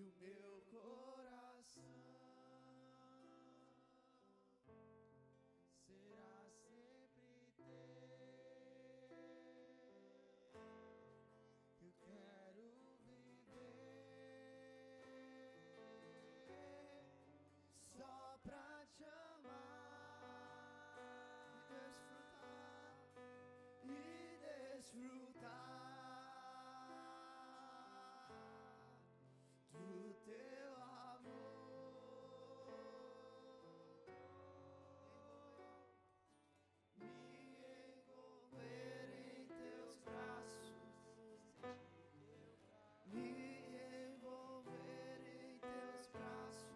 o meu coração será sempre teu. Eu quero viver só pra te amar e desfrutar do teu amor, me envolver em teus braços, me envolver em teus braços,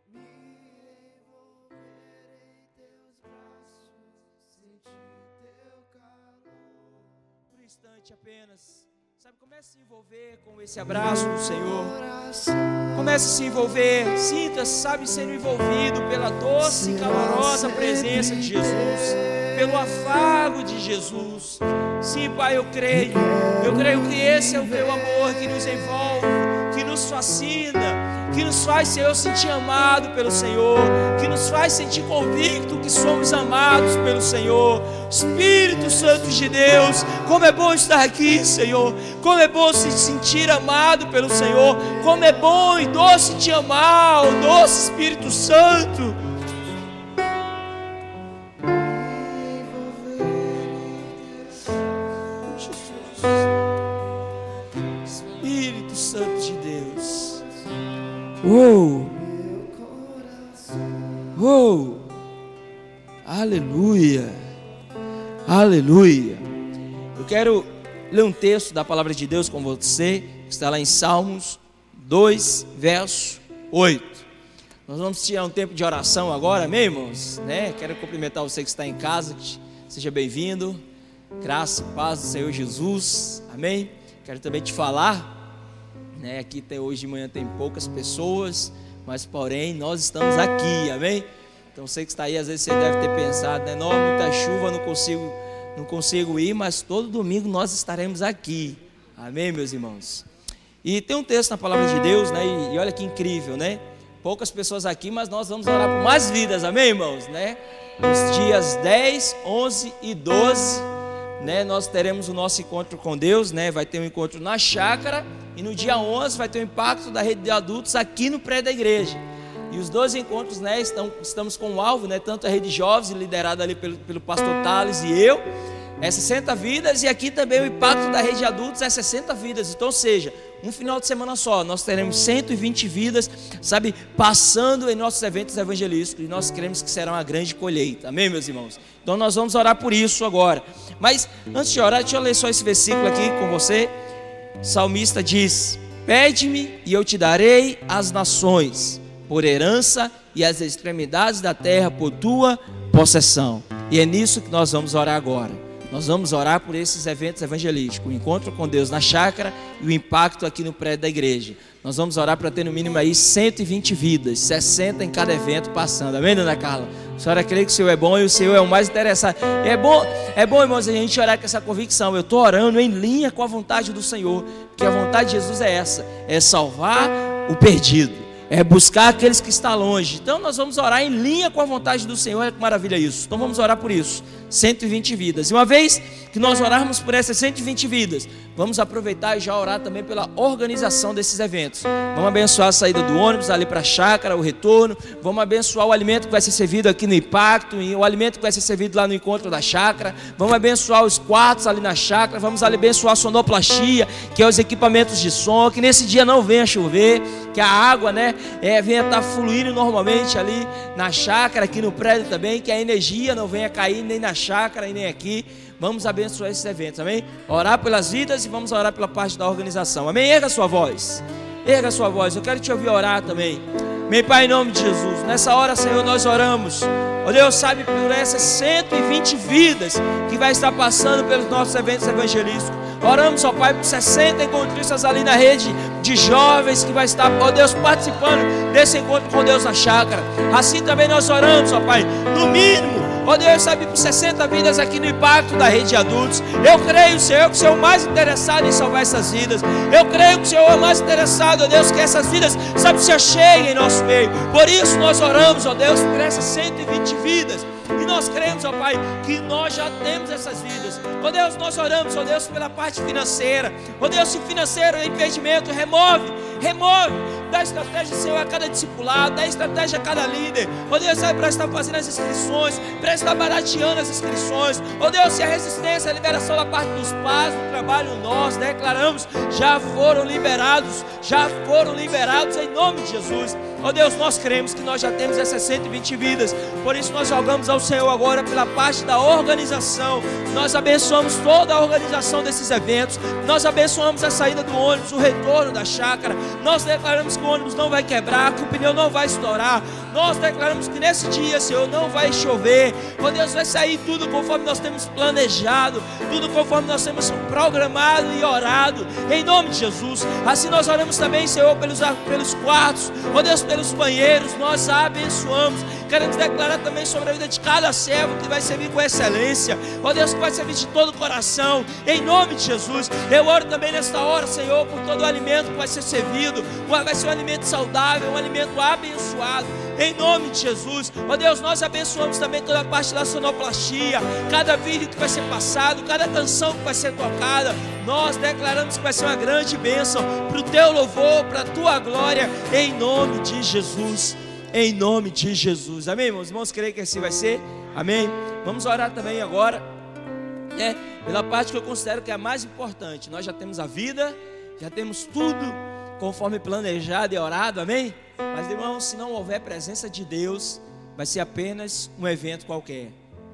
me envolver em teus braços, sentir teu calor. Por um instante apenas, sabe, comece a se envolver com esse abraço do Senhor. Comece a se envolver, sinta-se, sabe, sendo envolvido pela doce e calorosa presença de Jesus, pelo afago de Jesus. Sim, Pai, eu creio que esse é o teu amor que nos envolve, que nos fascina, que nos faz, Senhor, sentir amado pelo Senhor, que nos faz sentir convicto que somos amados pelo Senhor. Espírito Santo de Deus, como é bom estar aqui, Senhor, como é bom se sentir amado pelo Senhor, como é bom e doce te amar, o doce Espírito Santo. Espírito Santo de Deus. Aleluia, aleluia. Eu quero ler um texto da palavra de Deus com você, que está lá em Salmos 2, verso 8. Nós vamos tirar um tempo de oração agora, amém, irmãos? Quero cumprimentar você que está em casa, seja bem-vindo, graça e paz do Senhor Jesus, amém? Quero também te falar, aqui hoje de manhã tem poucas pessoas, mas porém nós estamos aqui, amém? Então você que está aí, às vezes você deve ter pensado, não, muita chuva, não consigo ir, mas todo domingo nós estaremos aqui, amém, meus irmãos? E tem um texto na palavra de Deus, e olha que incrível, poucas pessoas aqui, mas nós vamos orar por mais vidas, amém, irmãos? Nos dias 10, 11 e 12, nós teremos o nosso encontro com Deus, vai ter um encontro na chácara, e no dia 11 vai ter o impacto da rede de adultos aqui no prédio da igreja. E os dois encontros, estamos com o alvo, tanto a rede jovens, liderada ali pelo pastor Thales e eu, é 60 vidas, e aqui também o impacto da rede de adultos é 60 vidas. Então, ou seja, um final de semana só, nós teremos 120 vidas, sabe, passando em nossos eventos evangelísticos, e nós cremos que será uma grande colheita, amém, meus irmãos? Então nós vamos orar por isso agora. Mas antes de orar, deixa eu ler só esse versículo aqui com você. O salmista diz: pede-me e eu te darei as nações por herança, e as extremidades da terra por tua possessão. E é nisso que nós vamos orar agora. Nós vamos orar por esses eventos evangelísticos, o encontro com Deus na chácara e o impacto aqui no prédio da igreja. Nós vamos orar para ter no mínimo aí 120 vidas, 60 em cada evento passando, amém, dona Carla? A senhora crê que o Senhor é bom e o Senhor é o mais interessado. É bom, irmãos, a gente orar com essa convicção. Eu estou orando em linha com a vontade do Senhor, porque a vontade de Jesus é essa, é salvar o perdido, é buscar aqueles que estão longe. Então nós vamos orar em linha com a vontade do Senhor. Olha que maravilha isso. Então vamos orar por isso, 120 vidas. E uma vez que nós orarmos por essas 120 vidas, vamos aproveitar e já orar também pela organização desses eventos. Vamos abençoar a saída do ônibus ali para a chácara, o retorno. Vamos abençoar o alimento que vai ser servido aqui no impacto, e o alimento que vai ser servido lá no encontro da chácara. Vamos abençoar os quartos ali na chácara. Vamos abençoar a sonoplastia, que é os equipamentos de som, que nesse dia não venha chover, que a água, venha estar fluindo normalmente ali na chácara, aqui no prédio também, que a energia não venha cair nem na chácara e nem aqui. Vamos abençoar esses eventos, amém? Orar pelas vidas e vamos orar pela parte da organização, amém? Erga a sua voz, eu quero te ouvir orar também, amém, Pai, em nome de Jesus. Nessa hora, Senhor, nós oramos, ó Deus, sabe, por essas 120 vidas que vai estar passando pelos nossos eventos evangelísticos. Oramos, ó Pai, por 60 encontristas ali na rede de jovens que vai estar, ó Deus, participando desse encontro com Deus na chácara. Assim também nós oramos, ó Pai, no mínimo ó Deus, sabe, por 60 vidas aqui no impacto da rede de adultos. Eu creio, Senhor, que o Senhor é o mais interessado em salvar essas vidas. Eu creio que o Senhor é o mais interessado, ó Deus, que essas vidas, sabe, se acheguem em nosso meio. Por isso nós oramos, ó Deus, por essas 120 vidas. E nós cremos, ó Pai, que nós já temos essas vidas. Ó Deus, nós oramos, ó Deus, pela parte financeira. Ó Deus, se o financeiro é impedimento, remove. Dá estratégia, Senhor, a cada discipulado, dá estratégia a cada líder. Ó Deus, sabe, para estar fazendo as inscrições, para estar barateando as inscrições. Ó Deus, se a resistência, a liberação da parte dos pais, do trabalho, nós declaramos, já foram liberados em nome de Jesus. Ó Deus, nós cremos que nós já temos essas 120 vidas. Por isso nós rogamos ao Senhor agora pela parte da organização. Nós abençoamos toda a organização desses eventos. Nós abençoamos a saída do ônibus, o retorno da chácara. Nós declaramos que o ônibus não vai quebrar, que o pneu não vai estourar. Nós declaramos que nesse dia, Senhor, não vai chover. Ó Deus, vai sair tudo conforme nós temos planejado, tudo conforme nós temos programado e orado, em nome de Jesus. Assim nós oramos também, Senhor, pelos quartos, ó Deus, pelos banheiros, nós abençoamos. Queremos declarar também sobre a vida de cada servo que vai servir com excelência, ó Deus, que vai servir de todo o coração, em nome de Jesus. Eu oro também nesta hora, Senhor, por todo o alimento que vai ser servido. Vai ser um alimento saudável, um alimento abençoado, em nome de Jesus. Ó Deus, nós abençoamos também toda a parte da sonoplastia, cada vídeo que vai ser passado, cada canção que vai ser tocada. Nós declaramos que vai ser uma grande bênção para o teu louvor, para a tua glória, em nome de Jesus. Em nome de Jesus, amém, irmãos? Irmãos, creio que assim vai ser, amém? Vamos orar também agora, pela parte que eu considero que é a mais importante. Nós já temos a vida, já temos tudo conforme planejado e orado, amém? Mas, irmãos, se não houver presença de Deus, vai ser apenas um evento qualquer.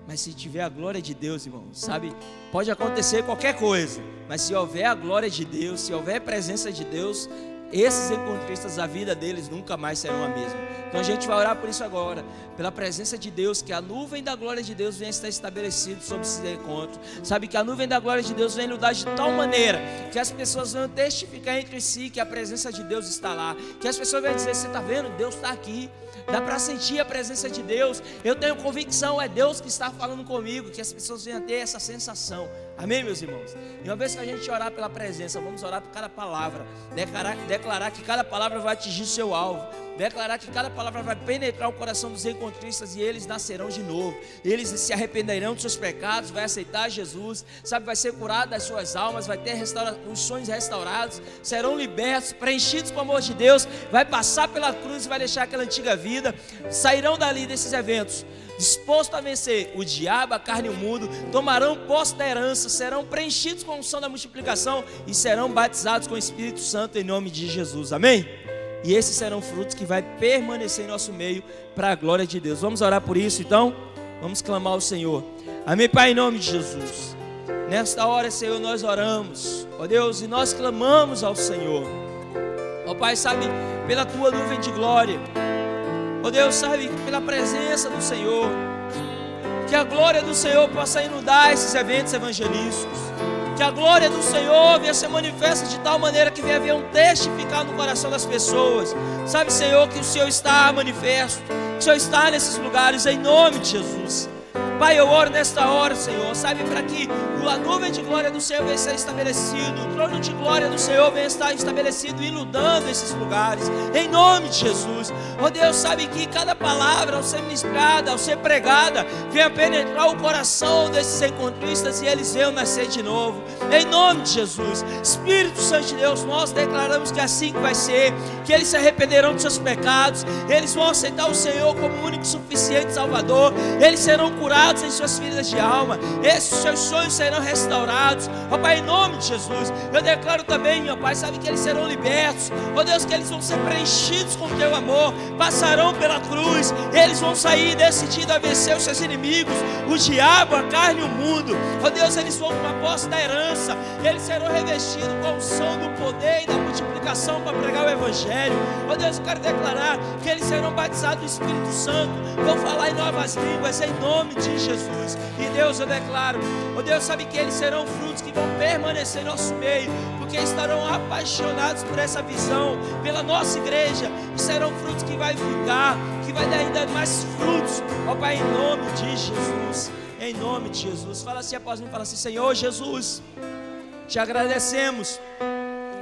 Mas se tiver a glória de Deus, irmãos, sabe, pode acontecer qualquer coisa, mas se houver a glória de Deus, se houver a presença de Deus, esses encontristas, a vida deles nunca mais serão a mesma. Então a gente vai orar por isso agora, pela presença de Deus, que a nuvem da glória de Deus venha estar estabelecido sobre esse encontro. Sabe, que a nuvem da glória de Deus venha lutar de tal maneira que as pessoas vão testificar entre si que a presença de Deus está lá, que as pessoas vão dizer: você está vendo? Deus está aqui. Dá para sentir a presença de Deus. Eu tenho convicção, é Deus que está falando comigo. Que as pessoas venham ter essa sensação. Amém, meus irmãos? E uma vez que a gente orar pela presença, vamos orar por cada palavra. Declarar que cada palavra vai atingir o seu alvo. Declarar que cada palavra vai penetrar o coração dos encontristas e eles nascerão de novo. Eles se arrependerão dos seus pecados, vai aceitar Jesus, sabe, vai ser curado das suas almas, vai ter os sonhos restaurados, serão libertos, preenchidos com o amor de Deus, vai passar pela cruz e vai deixar aquela antiga vida, sairão dali desses eventos dispostos a vencer o diabo, a carne e o mundo, tomarão posse da herança, serão preenchidos com a unção da multiplicação e serão batizados com o Espírito Santo em nome de Jesus, amém? E esses serão frutos que vai permanecer em nosso meio para a glória de Deus. Vamos orar por isso então? Vamos clamar ao Senhor. Amém, Pai, em nome de Jesus. Nesta hora, Senhor, nós oramos, ó Deus, e nós clamamos ao Senhor. Ó Pai, sabe, pela tua nuvem de glória. Ó Deus, sabe, pela presença do Senhor. Que a glória do Senhor possa inundar esses eventos evangelísticos. Que a glória do Senhor venha ser manifesta de tal maneira que venha um testificar no coração das pessoas. Sabe, Senhor, que o Senhor está manifesto, que o Senhor está nesses lugares, em nome de Jesus. Pai, eu oro nesta hora, Senhor, sabe, para que a nuvem de glória do Senhor venha ser estabelecido, o trono de glória do Senhor venha estar estabelecido, inundando esses lugares, em nome de Jesus. Ó Deus, sabe, que cada palavra, ao ser ministrada, ao ser pregada, venha penetrar o coração desses encontristas e eles venham nascer de novo, em nome de Jesus. Espírito Santo de Deus, nós declaramos que assim que vai ser, que eles se arrependerão dos seus pecados, eles vão aceitar o Senhor como o único e suficiente Salvador, eles serão curados em suas feridas de alma, esses seus sonhos serão restaurados, ó Pai, em nome de Jesus. Eu declaro também, ó Pai, sabe, que eles serão libertos, ó Deus, que eles vão ser preenchidos com o teu amor, passarão pela cruz, eles vão sair decididos a vencer os seus inimigos, o diabo, a carne e o mundo, ó Deus, eles vão tomar posse da herança, eles serão revestidos com a unção do poder e da multiplicação para pregar o Evangelho. Ó Deus, eu quero declarar que eles serão batizados do Espírito Santo, vão falar em novas línguas, em nome de Jesus. E Deus, eu declaro, ó Deus, sabe que eles serão frutos que vão permanecer em nosso meio, porque estarão apaixonados por essa visão, pela nossa igreja, e serão frutos que vai ficar, que vai dar ainda mais frutos, ó Pai, em nome de Jesus, em nome de Jesus. Fala assim após mim, fala assim: Senhor Jesus, te agradecemos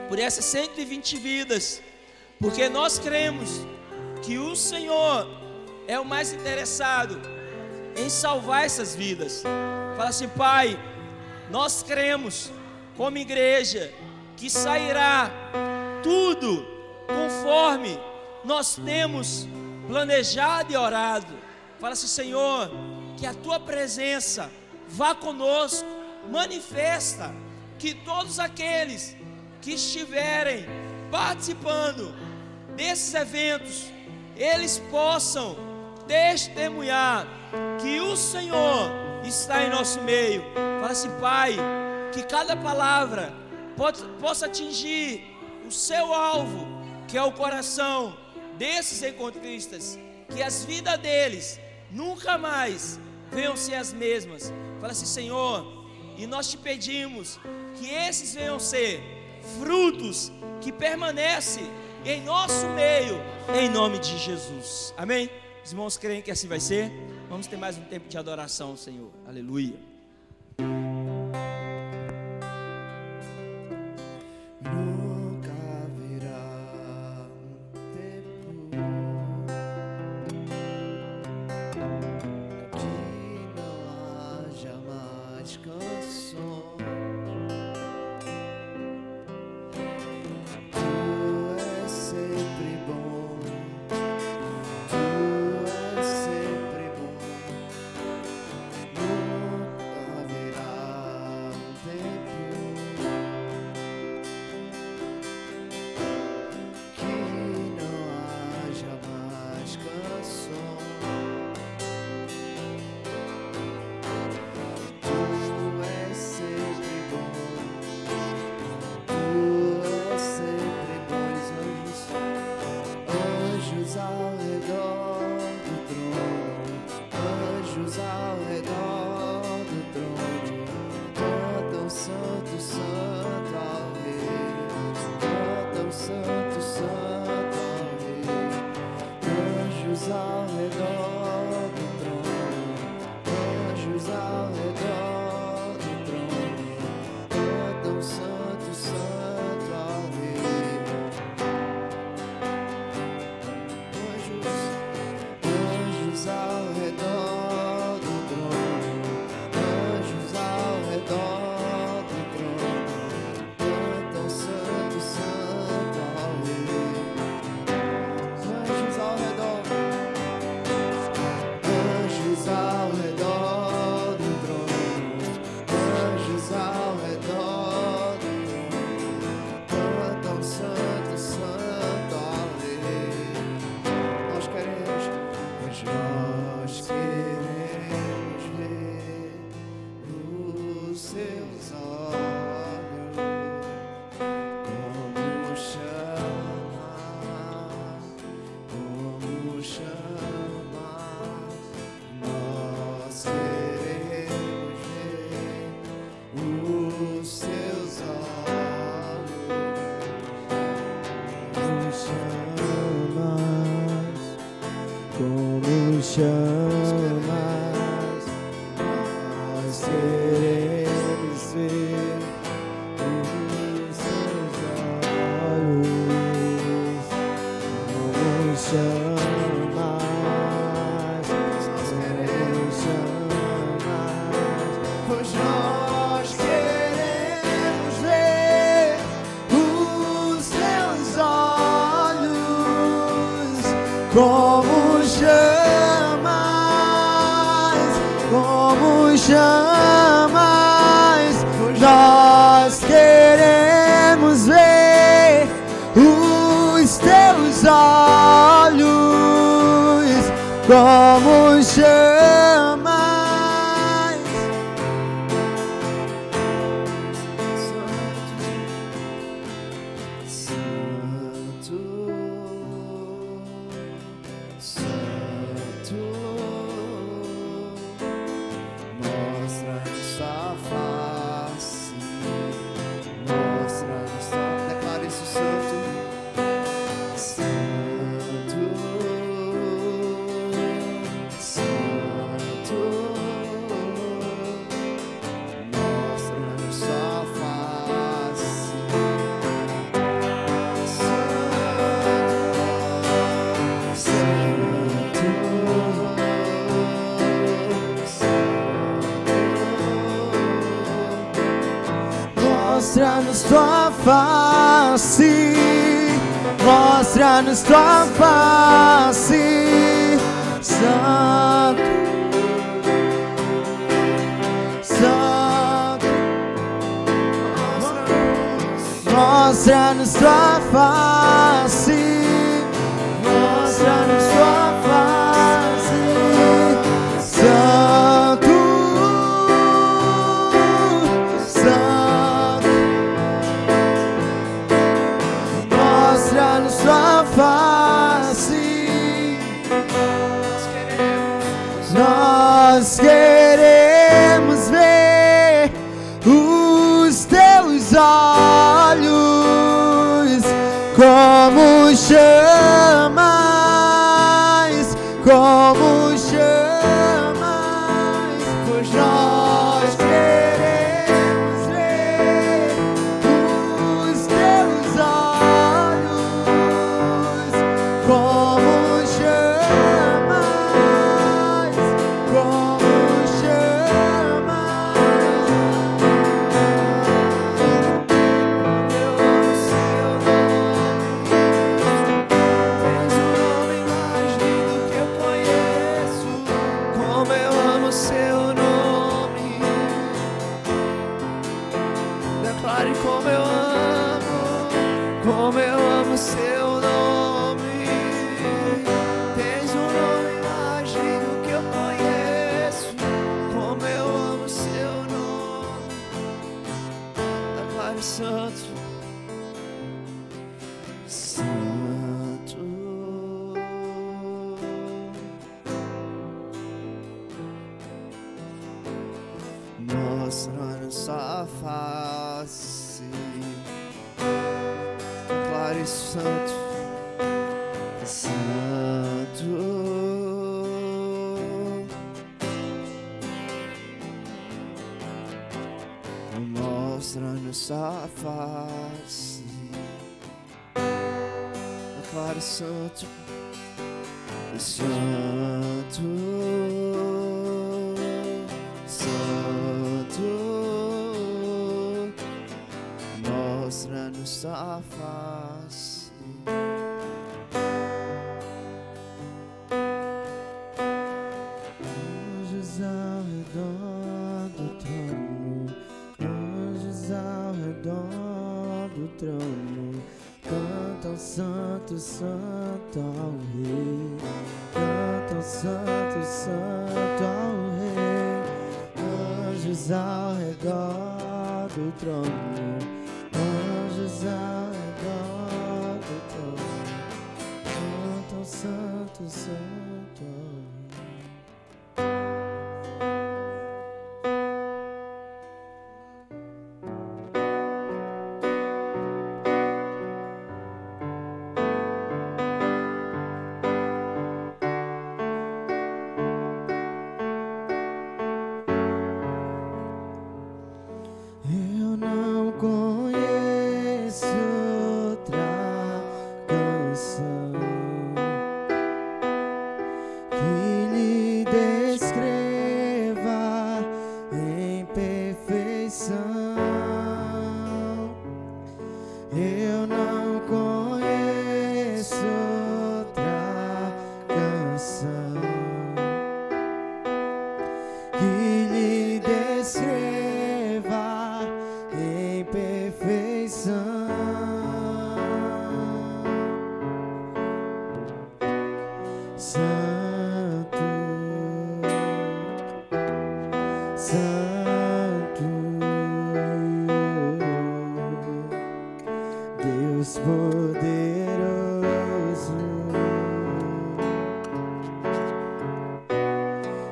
por essas 120 vidas, porque nós cremos que o Senhor é o mais interessado em salvar essas vidas. Fala assim: Pai, nós cremos como igreja que sairá tudo conforme nós temos planejado e orado. Fala assim: Senhor, que a tua presença vá conosco, manifesta que todos aqueles que estiverem participando desses eventos, eles possam testemunhar que o Senhor está em nosso meio. Fala assim: Pai, que cada palavra possa atingir o seu alvo, que é o coração desses encontristas, que as vidas deles nunca mais venham ser as mesmas. Fala assim: Senhor, e nós te pedimos que esses venham ser frutos que permanecem em nosso meio, em nome de Jesus. Amém? Os irmãos creem que assim vai ser? Vamos ter mais um tempo de adoração ao Senhor. Aleluia. Nunca virá um tempo que não haja mais canções. Tu és sempre bom, tu és sempre bom. Nunca virá um tempo que não haja mais canções. Tu és sempre bom, tu és sempre bom. Anjos ao redor do trono, anjos ao redor do trono, cantam santo, santo ao Rei, cantam santo, santo ao Rei. Anjos ao redor do trono, anjos ao redor do trono, cantam santo, santo ao Rei. Anjos ao redor do trono, anjos ao redor do trono, cantam santo, santo ao Rei. Anjos ao redor, anjos ao redor do trono, anjos ao redor do trono, cantam santo, santo ao Rei. Nós queremos ver os seus olhos, como chama, como chama. Nós queremos ver os seus olhos, como chamas, nós queremos ver os seus olhos, como chamas, pois nós queremos ver os seus olhos, como chamas, nós queremos ver os teus olhos, como chamas. Mostra-nos a face, mostra-nos a... Declare isso, santo, santo. mostra-nos tua face, mostra-nos tua face, Santo, Santo, mostra-nos tua face, mostra-nos tua face, Santo, Santo, mostra-nos tua face, nós queremos ver os teus olhos, como chamas, como chamas, pois nós queremos ver os teus olhos, como chamas, como chamas. Como eu amo seu nome, tens um nome mais lindo que eu conheço. Como eu amo seu nome, declare santo, santo. Mostra-nos a face, declare santo, santo. Mostra-nos a face, declare santo, santo, santo. Mostra-nos a face. Anjos ao redor do trono, anjos ao redor do trono, cantam santo, santo ao Rei, cantam santo, santo ao Rei. Anjos ao redor do trono, anjos ao redor do trono, cantam santo, santo ao Rei. Eu não conheço outra canção que lhe descreva em perfeição. Eu não conheço outra canção que lhe descreva em perfeição. Santo, Santo, Deus poderoso,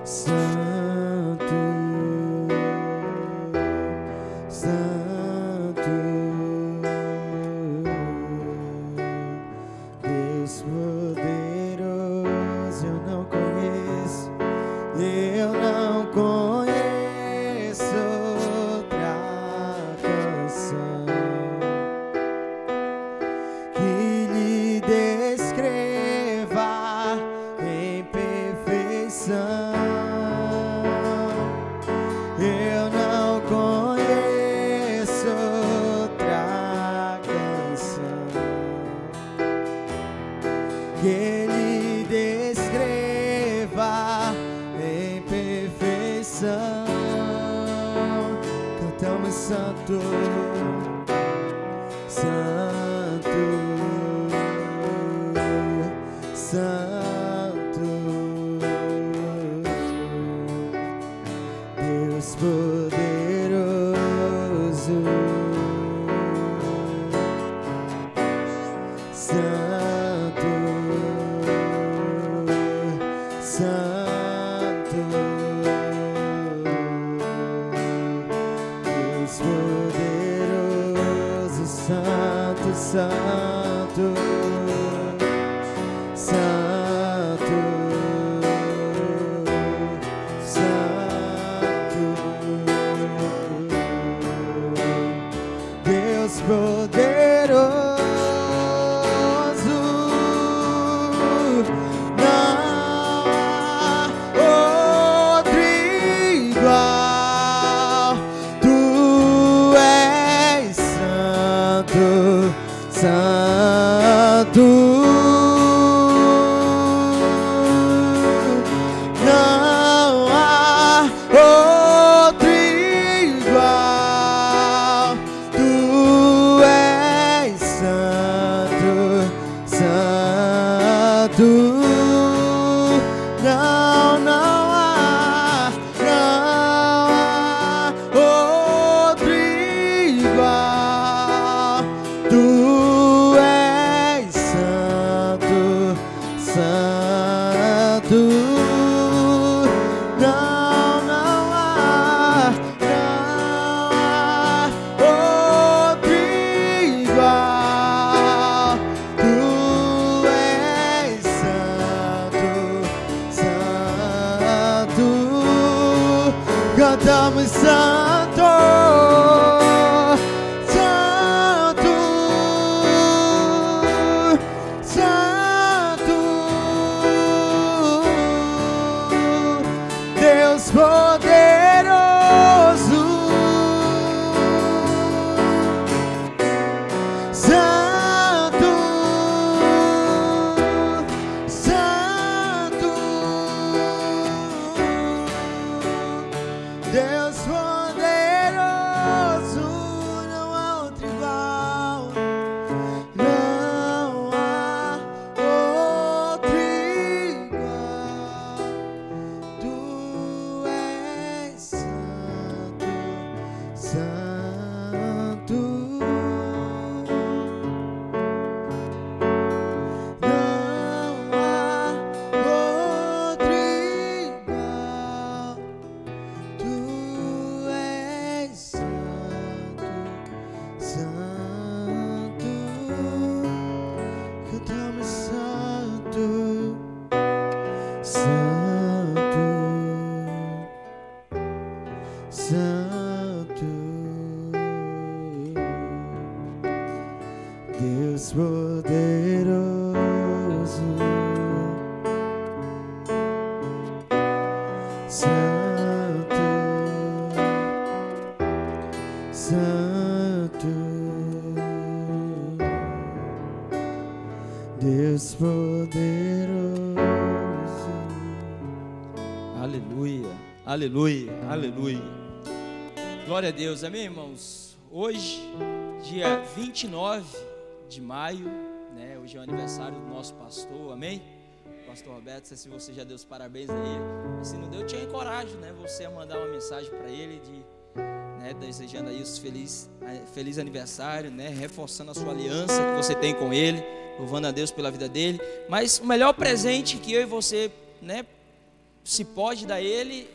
Santo, Santo, Deus poderoso. Eu não conheço outra canção que lhe descreva que Ele descreva em perfeição. Cantamos santo, santo, santo, Deus poderoso, santo, santo, Deus poderoso, santo, santo, santo, santo, Deus poderoso, não há outro igual. Tu és santo, santo. Não há outro igual. Tu és santo, santo. Não há outro igual. Tu és santo, santo. Não há outro igual. Tu és santo, santo. Cantamos santo, santo, santo, Deus poderoso, santo, santo, Deus poderoso, não há outro igual. Não há outro igual. Tu és santo, santo. Não há outro igual. Tu és santo, santo. Cantamos santo, santo, santo, Deus poderoso, santo, santo, Deus poderoso. Aleluia, aleluia, aleluia. Glória a Deus, amém, irmãos? Hoje, dia 29 de maio, né? Hoje é o aniversário do nosso pastor, amém? Pastor Roberto, não sei se você já deu os parabéns a ele. Mas se não deu, eu te encorajo, né? Você a mandar uma mensagem para ele, desejando aí os feliz aniversário, né? Reforçando a sua aliança que você tem com ele, louvando a Deus pela vida dele. Mas o melhor presente que eu e você, né, se pode dar a ele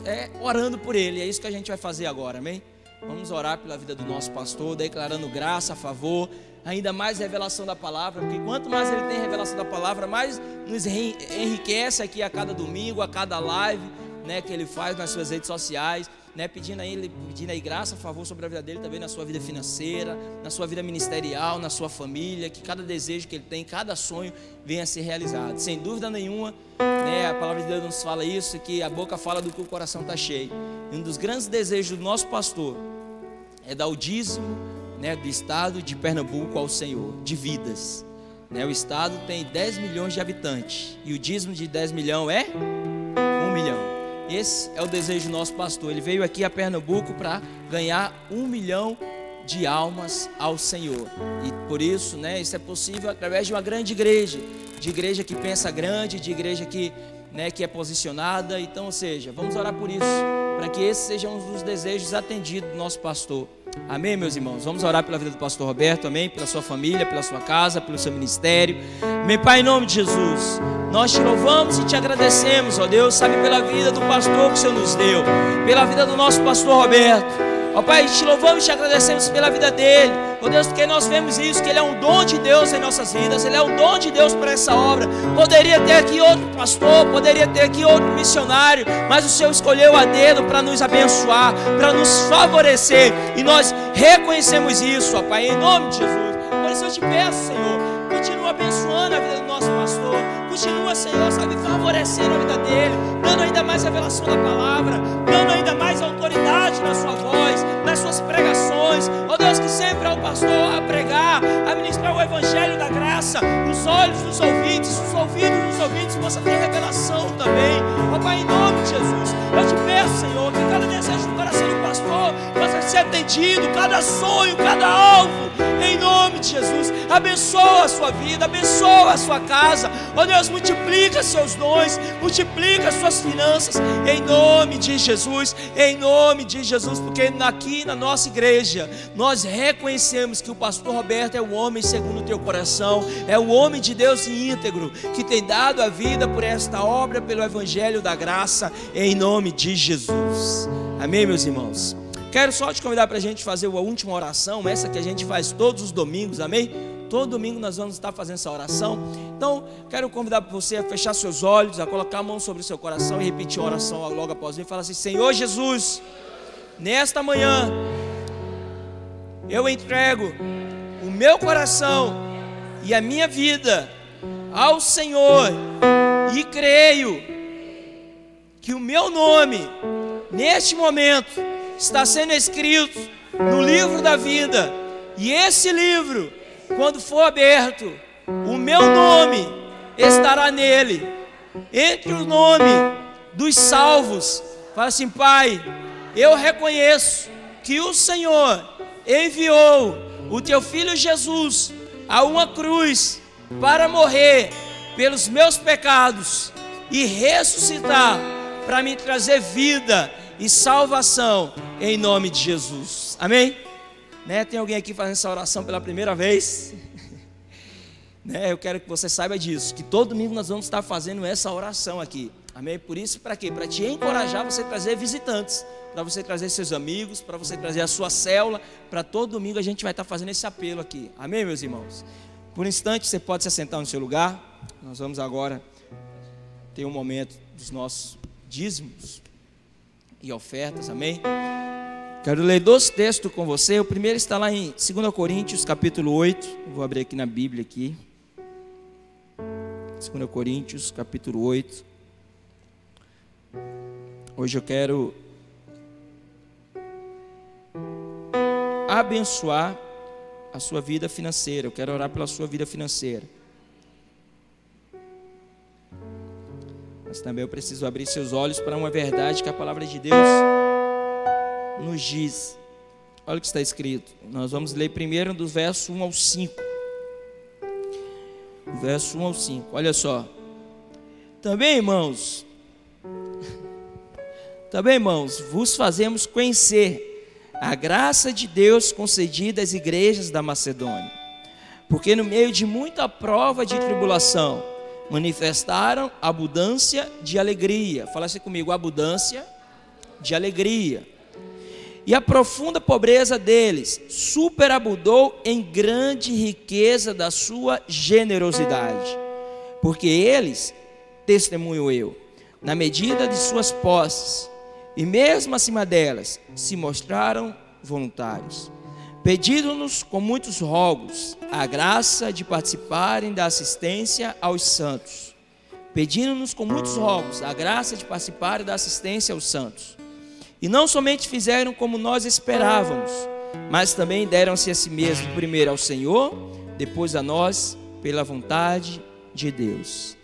é orando por ele. É isso que a gente vai fazer agora, amém? Vamos orar pela vida do nosso pastor, declarando graça, favor, ainda mais revelação da palavra, porque quanto mais ele tem revelação da palavra, mais nos enriquece aqui a cada domingo, a cada live, né, que ele faz nas suas redes sociais, né, pedindo aí graça, favor sobre a vida dele, também na sua vida financeira, na sua vida ministerial, na sua família, que cada desejo que ele tem, cada sonho venha a ser realizado. Sem dúvida nenhuma, né, a palavra de Deus nos fala isso, que a boca fala do que o coração está cheio. E um dos grandes desejos do nosso pastor é dar o dízimo, né, do estado de Pernambuco ao Senhor, de vidas. O estado tem 10 milhões de habitantes e o dízimo de 10 milhões é 1 milhão. Esse é o desejo do nosso pastor. Ele veio aqui a Pernambuco para ganhar 1 milhão de almas ao Senhor. E por isso, isso é possível através de uma grande igreja, de igreja que pensa grande, de igreja que é posicionada. Então, ou seja, vamos orar por isso, para que esse seja um dos desejos atendidos do nosso pastor. Amém, meus irmãos? Vamos orar pela vida do pastor Roberto, amém? Pela sua família, pela sua casa, pelo seu ministério. Amém, Pai, em nome de Jesus, nós te louvamos e te agradecemos, ó Deus, sabe, pela vida do pastor que o Senhor nos deu, pela vida do nosso pastor Roberto. Ó Pai, te louvamos e te agradecemos pela vida dele, ó Deus, porque nós vemos isso, que ele é um dom de Deus em nossas vidas, ele é um dom de Deus para essa obra. Poderia ter aqui outro pastor, poderia ter aqui outro missionário, mas o Senhor escolheu a dedo para nos abençoar, para nos favorecer, e nós reconhecemos isso, ó Pai, em nome de Jesus. Por isso eu te peço, Senhor, continua abençoando a vida do nosso pastor, continua, Senhor, sabe, favorecendo a vida dele, dando ainda mais revelação da palavra, dando ainda mais autoridade na sua voz, nas suas pregações, ó Deus, que sempre é o pastor a pregar, a ministrar o evangelho da graça, os olhos dos ouvintes, os ouvidos dos ouvintes possam ter revelação também, ó Pai, em nome de Jesus. Eu te peço, Senhor, que cada desejo do coração do pastor possa ser atendido, cada sonho, cada alvo, em nome de Jesus. Abençoa a sua vida, abençoa a sua casa, ó Deus, multiplica seus dons, multiplica suas finanças, em nome de Jesus, porque aqui na nossa igreja nós reconhecemos que o pastor Roberto é o homem segundo o teu coração, é o homem de Deus íntegro, que tem dado a vida por esta obra, pelo evangelho da graça, em nome de Jesus. Amém, meus irmãos? Quero só te convidar para a gente fazer a última oração, essa que a gente faz todos os domingos, amém? Todo domingo nós vamos estar fazendo essa oração. Então, quero convidar você a fechar seus olhos, a colocar a mão sobre o seu coração e repetir a oração logo após mim. Fala assim: Senhor Jesus, nesta manhã, eu entrego o meu coração e a minha vida ao Senhor e creio que o meu nome, neste momento, está sendo escrito no livro da vida, e esse livro, quando for aberto, o meu nome estará nele, entre o nome dos salvos. Fala assim: Pai, eu reconheço que o Senhor enviou o teu filho Jesus a uma cruz para morrer pelos meus pecados e ressuscitar para me trazer vida e salvação, em nome de Jesus. Amém? Tem alguém aqui fazendo essa oração pela primeira vez? Eu quero que você saiba disso, que todo domingo nós vamos estar fazendo essa oração aqui. Amém? Por isso, para quê? Para te encorajar você trazer visitantes, para você trazer seus amigos, para você trazer a sua célula. Para todo domingo a gente vai estar fazendo esse apelo aqui. Amém, meus irmãos? Por um instante você pode se assentar no seu lugar. Nós vamos agora ter um momento dos nossos dízimos e ofertas, amém? Quero ler 2 textos com você. O primeiro está lá em 2 Coríntios, capítulo 8. Vou abrir aqui na Bíblia aqui. 2 Coríntios, capítulo 8. Hoje eu quero abençoar a sua vida financeira. Eu quero orar pela sua vida financeira. Mas também eu preciso abrir seus olhos para uma verdade que a palavra de Deus nos diz. Olha o que está escrito. Nós vamos ler primeiro do verso 1 ao 5. Verso 1 ao 5. Olha só. Também, irmãos, vos fazemos conhecer a graça de Deus concedida às igrejas da Macedônia, porque no meio de muita prova de tribulação manifestaram abundância de alegria. Fala assim comigo: abundância de alegria. E a profunda pobreza deles superabundou em grande riqueza da sua generosidade, porque eles, testemunho eu, na medida de suas posses, e mesmo acima delas, se mostraram voluntários, pedindo-nos com muitos rogos a graça de participarem da assistência aos santos. Pedindo-nos com muitos rogos a graça de participarem da assistência aos santos. E não somente fizeram como nós esperávamos, mas também deram-se a si mesmos, primeiro ao Senhor, depois a nós pela vontade de Deus.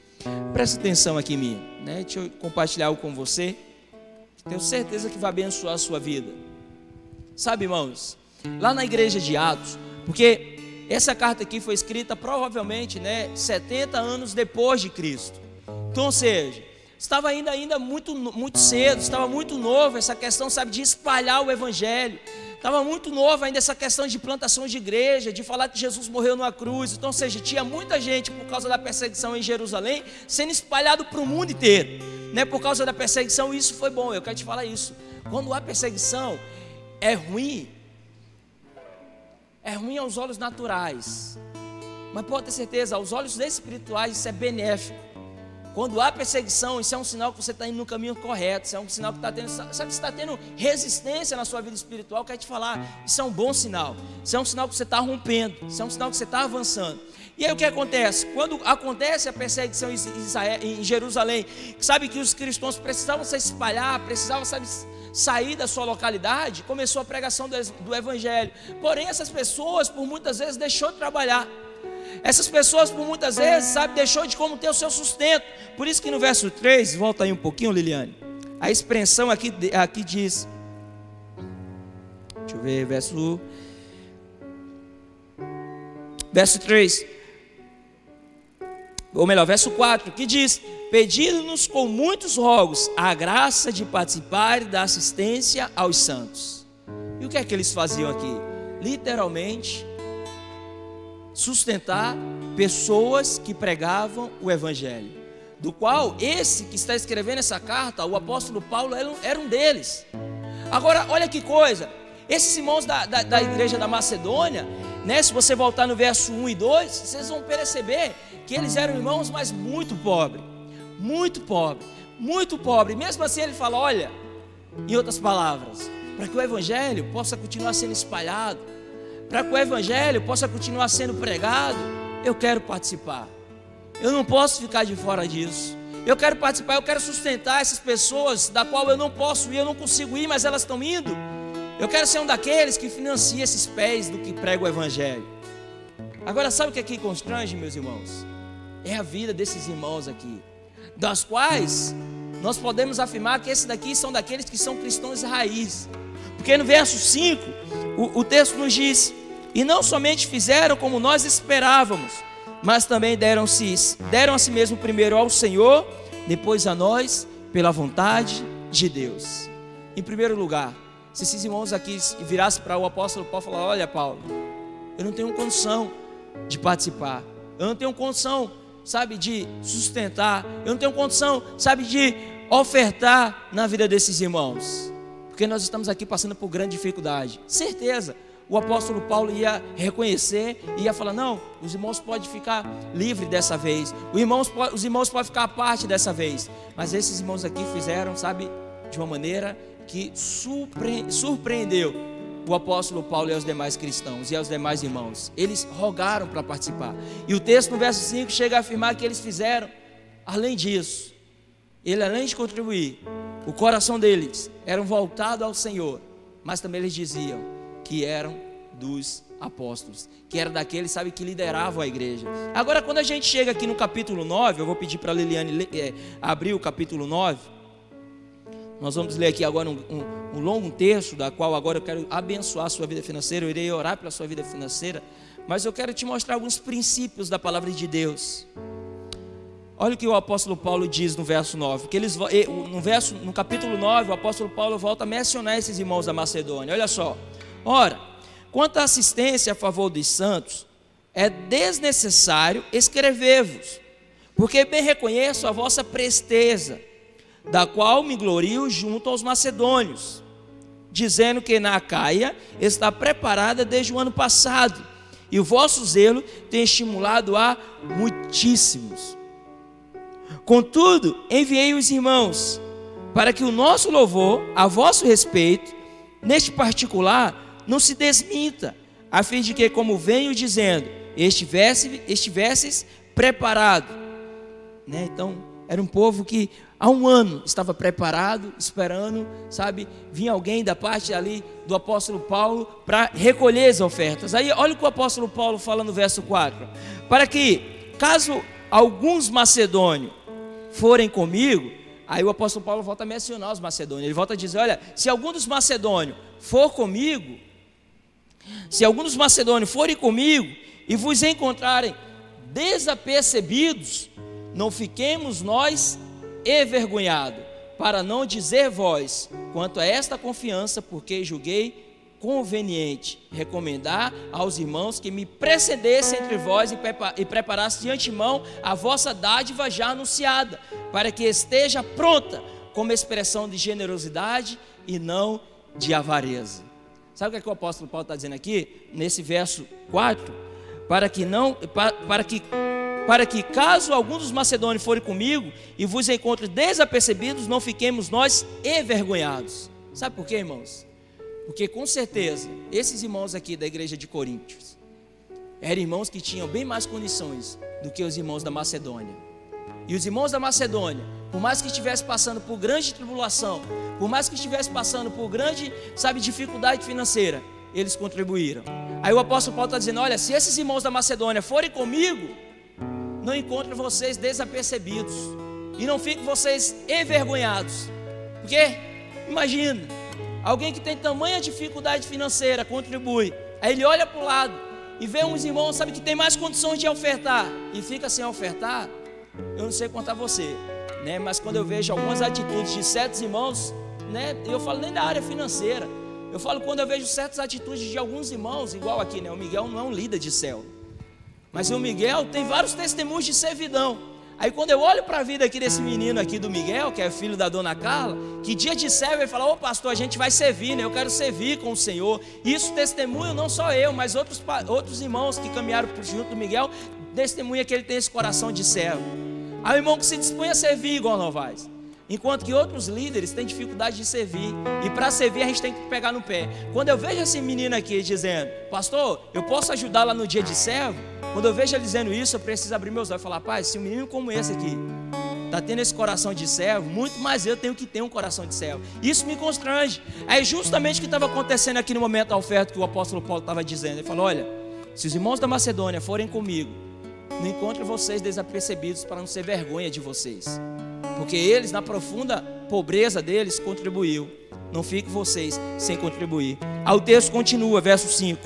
Presta atenção aqui em mim, né? Deixa eu compartilhar algo com você. Tenho certeza que vai abençoar a sua vida. Sabe, irmãos, lá na igreja de Atos, porque essa carta aqui foi escrita provavelmente, né, 70 anos depois de Cristo. Então, ou seja, estava ainda muito cedo, estava muito novo essa questão, sabe, de espalhar o evangelho. Estava muito novo ainda essa questão de plantação de igreja, de falar que Jesus morreu numa cruz. Então, ou seja, tinha muita gente por causa da perseguição em Jerusalém sendo espalhado para o mundo inteiro, né? Por causa da perseguição, isso foi bom. Eu quero te falar isso. Quando há perseguição, é ruim aos olhos naturais, mas pode ter certeza, aos olhos espirituais isso é benéfico. Quando há perseguição, isso é um sinal que você está indo no caminho correto. Isso é um sinal que está tendo, sabe, você está tendo resistência na sua vida espiritual. Eu quero te falar, isso é um bom sinal. Isso é um sinal que você está rompendo. Isso é um sinal que você está avançando. E aí o que acontece? Quando acontece a perseguição em Jerusalém, sabe que os cristãos precisavam se espalhar, precisavam, sabe, sair da sua localidade, começou a pregação do evangelho. Porém, essas pessoas, por muitas vezes, deixou de trabalhar. Essas pessoas, por muitas vezes, sabe, deixou de como ter o seu sustento. Por isso que no verso 3, volta aí um pouquinho, Liliane, a expressão aqui diz, deixa eu ver, verso 3, ou melhor, verso 4, que diz: pedindo-nos com muitos rogos a graça de participar da assistência aos santos. E o que é que eles faziam aqui? Literalmente, sustentar pessoas que pregavam o evangelho, do qual esse que está escrevendo essa carta, o apóstolo Paulo, era um deles. Agora, olha que coisa, esses irmãos da igreja da Macedônia, né, se você voltar no verso 1 e 2, vocês vão perceber que eles eram irmãos, mas muito pobres, muito pobre, muito pobre. Mesmo assim ele fala, olha, em outras palavras, para que o evangelho possa continuar sendo espalhado, para que o evangelho possa continuar sendo pregado, eu quero participar. Eu não posso ficar de fora disso. Eu quero participar, eu quero sustentar essas pessoas da qual eu não posso ir, eu não consigo ir, mas elas estão indo. Eu quero ser um daqueles que financia esses pés do que prega o evangelho. Agora, sabe o que aqui constrange, meus irmãos? É a vida desses irmãos aqui, das quais nós podemos afirmar que esses daqui são daqueles que são cristãos raiz. Porque no verso 5, o texto nos diz: e não somente fizeram como nós esperávamos, mas também deram a si mesmo primeiro ao Senhor, depois a nós, pela vontade de Deus. Em primeiro lugar, se esses irmãos aqui virassem para o apóstolo Paulo e falassem: olha, Paulo, eu não tenho condição de participar, eu não tenho condição, sabe, de sustentar, eu não tenho condição, sabe, de ofertar na vida desses irmãos, porque nós estamos aqui passando por grande dificuldade. Certeza, o apóstolo Paulo ia reconhecer e ia falar: não, os irmãos podem ficar livres dessa vez, os irmãos podem ficar à parte dessa vez. Mas esses irmãos aqui fizeram, sabe, de uma maneira que surpreendeu o apóstolo Paulo e aos demais cristãos e aos demais irmãos. Eles rogaram para participar. E o texto no verso 5 chega a afirmar que eles fizeram, além disso, além de contribuir, o coração deles era voltado ao Senhor, mas também eles diziam que eram dos apóstolos, que eram daqueles, sabe, que lideravam a igreja. Agora, quando a gente chega aqui no capítulo 9, eu vou pedir para a Liliane abrir o capítulo 9. Nós vamos ler aqui agora um longo texto, da qual agora eu quero abençoar a sua vida financeira. Eu irei orar pela sua vida financeira, mas eu quero te mostrar alguns princípios da palavra de Deus. Olha o que o apóstolo Paulo diz no verso 9, que no capítulo 9, o apóstolo Paulo volta a mencionar esses irmãos da Macedônia. Olha só: ora, quanto à assistência a favor dos santos, é desnecessário escrever-vos, porque bem reconheço a vossa presteza, da qual me glorio junto aos macedônios, dizendo que na Acaia está preparada desde o ano passado, e o vosso zelo tem estimulado a muitíssimos. Contudo, enviei os irmãos, para que o nosso louvor a vosso respeito, neste particular, não se desminta, a fim de que, como venho dizendo, estivesses preparado, né? Então, era um povo que há um ano estava preparado, esperando, sabe, vinha alguém da parte ali do apóstolo Paulo para recolher as ofertas. Aí olha o que o apóstolo Paulo fala no verso 4: para que, caso alguns macedônios forem comigo, aí o apóstolo Paulo volta a mencionar os macedônios, ele volta a dizer, olha, se algum dos macedônios for comigo, se algum dos macedônios forem comigo e vos encontrarem desapercebidos, não fiquemos nós envergonhados, para não dizer vós quanto a esta confiança, porque julguei conveniente recomendar aos irmãos que me precedessem entre vós e preparassem de antemão a vossa dádiva já anunciada, para que esteja pronta como expressão de generosidade e não de avareza. Sabe o que o apóstolo Paulo está dizendo aqui? Nesse verso 4, para que caso algum dos macedônios forem comigo e vos encontre desapercebidos, não fiquemos nós envergonhados. Sabe por quê, irmãos? Porque com certeza, esses irmãos aqui da igreja de Coríntios, eram irmãos que tinham bem mais condições do que os irmãos da Macedônia. E os irmãos da Macedônia, por mais que estivessem passando por grande tribulação, por mais que estivessem passando por grande, dificuldade financeira, eles contribuíram. Aí o apóstolo Paulo está dizendo, olha, se esses irmãos da Macedônia forem comigo, não encontrem vocês desapercebidos, e não fiquem vocês envergonhados. Porque, imagina, alguém que tem tamanha dificuldade financeira contribui, aí ele olha para o lado e vê uns irmãos, que tem mais condições de ofertar e fica sem ofertar. Eu não sei contar você, né? Mas quando eu vejo algumas atitudes de certos irmãos, né? Eu falo nem da área financeira, eu falo quando eu vejo certas atitudes de alguns irmãos, igual aqui, né? O Miguel não é um líder de célula, mas o Miguel tem vários testemunhos de servidão. Aí quando eu olho para a vida aqui desse menino aqui do Miguel, que é filho da dona Carla, que dia de serve ele fala, ô pastor, a gente vai servir, né? Eu quero servir com o Senhor. Isso testemunho não só eu, mas outros irmãos que caminharam junto do Miguel, testemunha que ele tem esse coração de servo. Aí o irmão que se dispõe a servir igual Novaes. Enquanto que outros líderes têm dificuldade de servir. E para servir a gente tem que pegar no pé. Quando eu vejo esse menino aqui dizendo, pastor, eu posso ajudar lá no dia de servo? Quando eu vejo ele dizendo isso, eu preciso abrir meus olhos e falar, pai, se um menino como esse aqui está tendo esse coração de servo, muito mais eu tenho que ter um coração de servo. Isso me constrange. Aí justamente o que estava acontecendo aqui no momento da oferta que o apóstolo Paulo estava dizendo. Ele falou, olha, se os irmãos da Macedônia forem comigo, não encontre vocês desapercebidos para não ser vergonha de vocês. Porque eles, na profunda pobreza deles, contribuiu. Não fiquem vocês sem contribuir. Aí o texto continua, verso 5.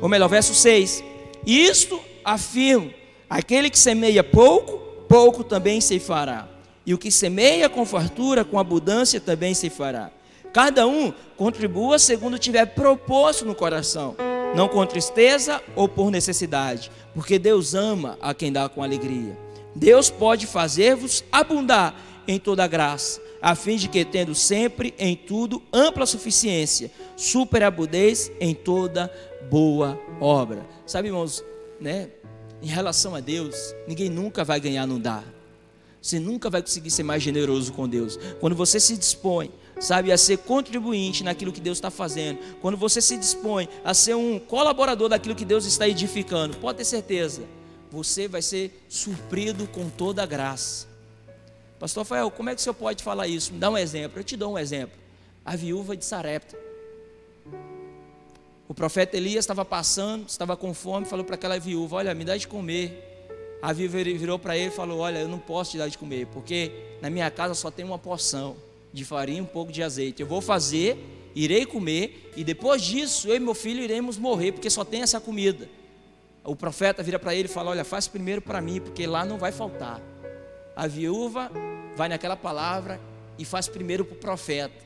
Ou melhor, verso 6. Isto afirmo, aquele que semeia pouco, pouco também ceifará. E o que semeia com fartura, com abundância também ceifará. Cada um contribua segundo tiver propósito no coração, não com tristeza ou por necessidade, porque Deus ama a quem dá com alegria. Deus pode fazer-vos abundar em toda graça, a fim de que, tendo sempre em tudo ampla suficiência, superabundez em toda boa obra. Sabe, irmãos, né? Em relação a Deus, ninguém nunca vai ganhar no dar. Você nunca vai conseguir ser mais generoso com Deus. Quando você se dispõe, a ser contribuinte naquilo que Deus está fazendo, quando você se dispõe a ser um colaborador daquilo que Deus está edificando, pode ter certeza, você vai ser suprido com toda a graça. Pastor Rafael, como é que o senhor pode falar isso? Me dá um exemplo. Eu te dou um exemplo. A viúva de Sarepta. O profeta Elias estava passando, estava com fome, falou para aquela viúva, olha, me dá de comer. A viúva virou para ele e falou, olha, eu não posso te dar de comer, porque na minha casa só tem uma porção de farinha e um pouco de azeite. Eu vou fazer, irei comer, e depois disso, eu e meu filho iremos morrer, porque só tem essa comida. O profeta vira para ele e fala, olha, faz primeiro para mim, porque lá não vai faltar. A viúva vai naquela palavra e faz primeiro para o profeta.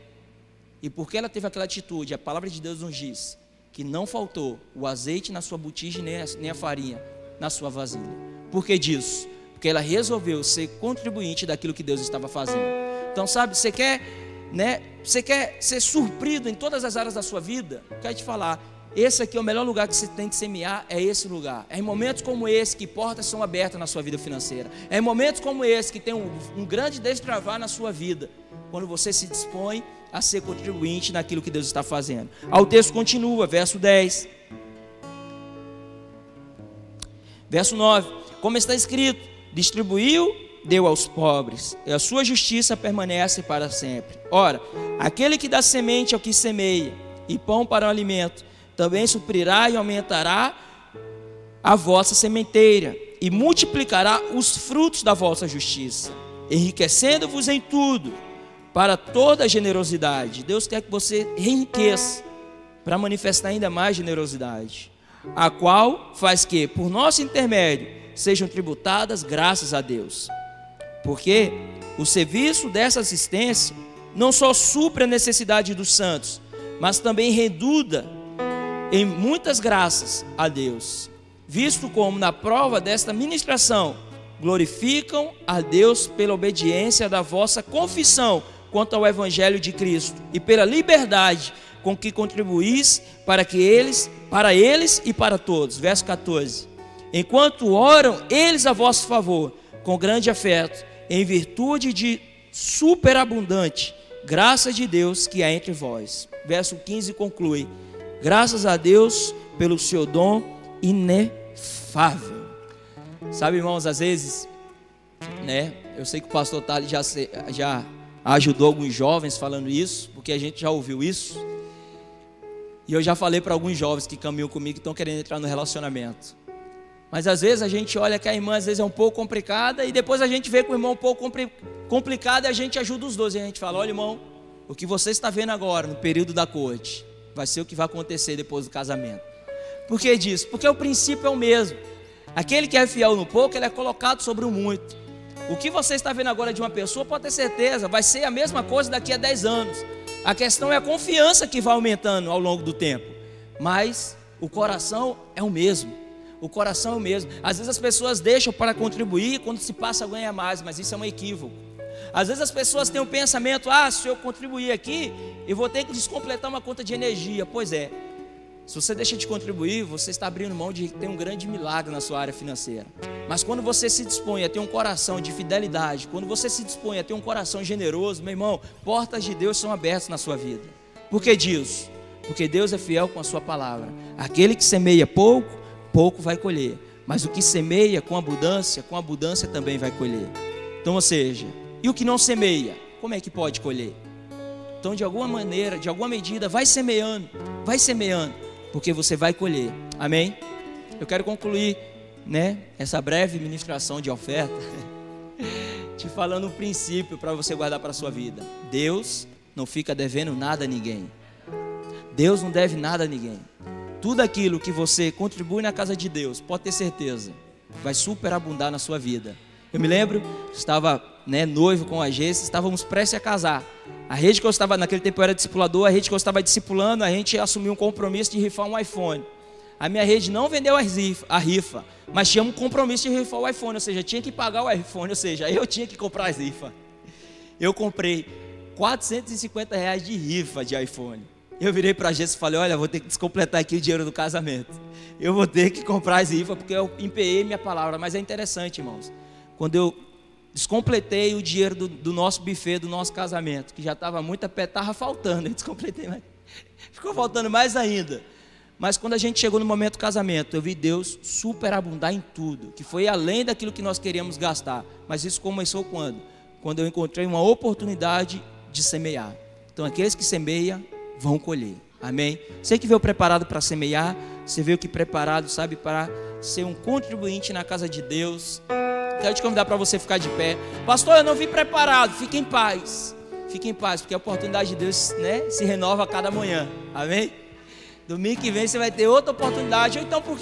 E porque ela teve aquela atitude, a palavra de Deus nos diz que não faltou o azeite na sua botija nem a farinha na sua vasilha. Por que disso? Porque ela resolveu ser contribuinte daquilo que Deus estava fazendo. Então, você quer ser surprido em todas as áreas da sua vida? Quero te falar, esse aqui é o melhor lugar que você tem que semear, é esse lugar. É em momentos como esse que portas são abertas na sua vida financeira. É em momentos como esse que tem um grande destravar na sua vida, quando você se dispõe a ser contribuinte naquilo que Deus está fazendo. O texto continua, verso 10. Verso 9. Como está escrito, distribuiu, deu aos pobres, e a sua justiça permanece para sempre. Ora, aquele que dá semente ao que semeia, e pão para o alimento, também suprirá e aumentará a vossa sementeira e multiplicará os frutos da vossa justiça, enriquecendo-vos em tudo, para toda generosidade. Deus quer que você enriqueça, para manifestar ainda mais generosidade, a qual faz que, por nosso intermédio, sejam tributadas graças a Deus. Porque o serviço dessa assistência não só supre a necessidade dos santos, mas também redunda em muitas graças a Deus, visto como na prova desta ministração glorificam a Deus pela obediência da vossa confissão quanto ao Evangelho de Cristo e pela liberdade com que contribuís para eles e para todos. Verso 14. Enquanto oram eles a vosso favor, com grande afeto, em virtude de superabundante graça de Deus que há entre vós. Verso 15 conclui: graças a Deus pelo seu dom inefável. Sabe, irmãos, às vezes, né, eu sei que o pastor Thales já ajudou alguns jovens falando isso, porque a gente já ouviu isso. E eu já falei para alguns jovens que caminham comigo, que estão querendo entrar no relacionamento. Mas às vezes a gente olha que a irmã às vezes é um pouco complicada, e depois a gente vê que o irmão é um pouco complicado, e a gente ajuda os dois. E a gente fala: olha, irmão, o que você está vendo agora no período da corte vai ser o que vai acontecer depois do casamento. Por que disso? Porque o princípio é o mesmo. Aquele que é fiel no pouco, ele é colocado sobre o muito. O que você está vendo agora de uma pessoa, pode ter certeza, vai ser a mesma coisa daqui a 10 anos. A questão é a confiança que vai aumentando ao longo do tempo. Mas o coração é o mesmo. O coração é o mesmo. Às vezes as pessoas deixam para contribuir quando se passa a ganhar mais, mas isso é um equívoco. Às vezes as pessoas têm um pensamento: se eu contribuir aqui, eu vou ter que descompletar uma conta de energia. Pois é, se você deixa de contribuir, você está abrindo mão de ter um grande milagre na sua área financeira. Mas quando você se dispõe a ter um coração de fidelidade, quando você se dispõe a ter um coração generoso, meu irmão, portas de Deus são abertas na sua vida. Por que disso? Porque Deus é fiel com a sua palavra. Aquele que semeia pouco, pouco vai colher, mas o que semeia com abundância também vai colher. Então, ou seja, e o que não semeia, como é que pode colher? Então, de alguma maneira, de alguma medida, vai semeando, porque você vai colher. Amém? Eu quero concluir, essa breve ministração de oferta te falando um princípio para você guardar para a sua vida. Deus não fica devendo nada a ninguém. Deus não deve nada a ninguém. Tudo aquilo que você contribui na casa de Deus, pode ter certeza, vai superabundar na sua vida. Eu me lembro, estava noivo com a Gês, estávamos prestes a casar. A rede que eu estava, naquele tempo eu era discipulador, a rede que eu estava discipulando, a gente assumiu um compromisso de rifar um iPhone. A minha rede não vendeu a rifa, mas tinha um compromisso de rifar o iPhone, ou seja, tinha que pagar o iPhone, ou seja, eu tinha que comprar as rifas. Eu comprei R$450 de rifa de iPhone. Eu virei para a Gês e falei: olha, vou ter que descompletar aqui o dinheiro do casamento. Eu vou ter que comprar as rifas, porque eu empenhei minha palavra. Mas é interessante, irmãos, quando eu descompletei o dinheiro do nosso buffet, do nosso casamento, que já estava muito a pé, estava faltando, eu descompletei, mas ficou faltando mais ainda. Mas quando a gente chegou no momento do casamento, eu vi Deus superabundar em tudo, que foi além daquilo que nós queríamos gastar. Mas isso começou quando? Quando eu encontrei uma oportunidade de semear. Então aqueles que semeiam vão colher. Amém? Você que veio preparado para semear, você veio aqui preparado, sabe, para ser um contribuinte na casa de Deus. Quero te convidar para você ficar de pé. Pastor, eu não vim preparado. Fique em paz. Fique em paz, porque a oportunidade de Deus, se renova a cada manhã. Amém? Domingo que vem você vai ter outra oportunidade. Ou então, por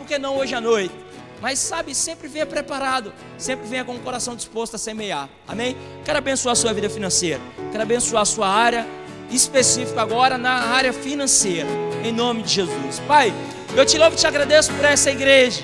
que não hoje à noite? Mas sabe, sempre venha preparado. Sempre venha com o coração disposto a semear. Amém? Quero abençoar a sua vida financeira. Quero abençoar a sua área específica agora na área financeira, em nome de Jesus. Pai, eu te louvo e te agradeço por essa igreja,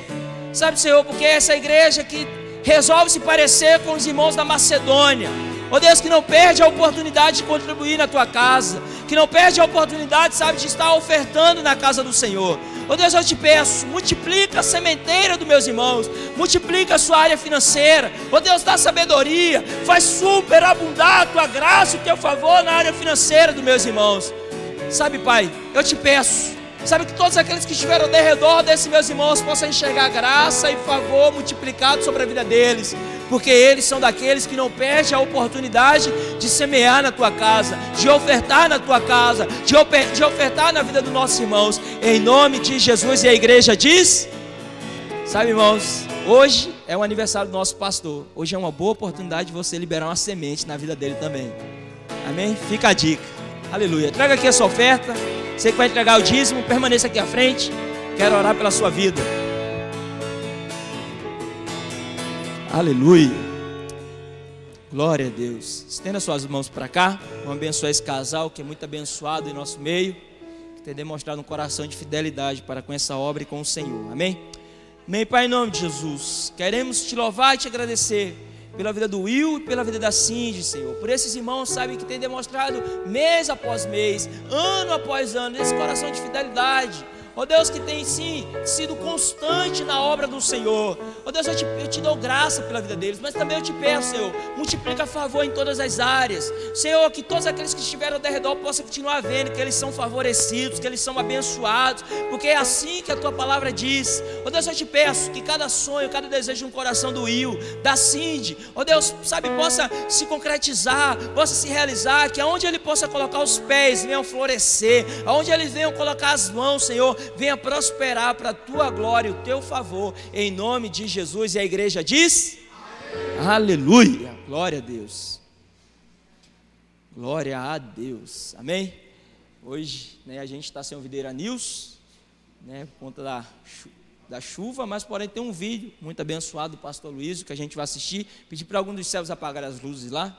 sabe, Senhor, porque é essa igreja que resolve se parecer com os irmãos da Macedônia. Ó Deus, que não perde a oportunidade de contribuir na tua casa, que não perde a oportunidade, sabe, de estar ofertando na casa do Senhor. Ó Deus, eu te peço, multiplica a sementeira dos meus irmãos, multiplica a sua área financeira. Ó Deus, dá sabedoria, faz superabundar a tua graça e o teu favor na área financeira dos meus irmãos. Sabe, Pai, eu te peço, sabe, que todos aqueles que estiveram ao redor desses meus irmãos possam enxergar graça e favor multiplicado sobre a vida deles, porque eles são daqueles que não perdem a oportunidade de semear na tua casa, de ofertar na tua casa, de ofertar na vida dos nossos irmãos, em nome de Jesus. E a igreja diz Sabe, irmãos, hoje é o aniversário do nosso pastor. Hoje é uma boa oportunidade de você liberar uma semente na vida dele também. Amém? Fica a dica. Aleluia. Traga aqui a sua oferta. Você que vai entregar o dízimo, permaneça aqui à frente. Quero orar pela sua vida. Aleluia. Glória a Deus. Estenda suas mãos para cá. Vamos abençoar esse casal que é muito abençoado em nosso meio, que tem demonstrado um coração de fidelidade para com essa obra e com o Senhor. Amém? Amém, Pai, em nome de Jesus. Queremos te louvar e te agradecer pela vida do Will e pela vida da Cindy, Senhor. Por esses irmãos, sabe, que tem demonstrado mês após mês, ano após ano, esse coração de fidelidade. Ó Deus, que tem sim sido constante na obra do Senhor. Ó Deus, eu te dou graça pela vida deles, mas também eu te peço, Senhor, multiplica a favor em todas as áreas. Senhor, que todos aqueles que estiveram ao redor possam continuar vendo que eles são favorecidos, que eles são abençoados, porque é assim que a tua palavra diz. Ó Deus, eu te peço que cada sonho, cada desejo no coração do Will, da Cindy, ó Deus, sabe, possa se concretizar, possa se realizar, que aonde ele possa colocar os pés, venham florescer, aonde eles venham colocar as mãos, Senhor, venha prosperar para a tua glória e o teu favor, em nome de Jesus. E a igreja diz: amém. Aleluia, glória a Deus, glória a Deus, amém. Hoje, né, a gente está sem o Videira News, né, por conta da chuva, mas porém tem um vídeo muito abençoado do pastor Luiz, que a gente vai assistir. Pedir para algum dos céus apagar as luzes lá.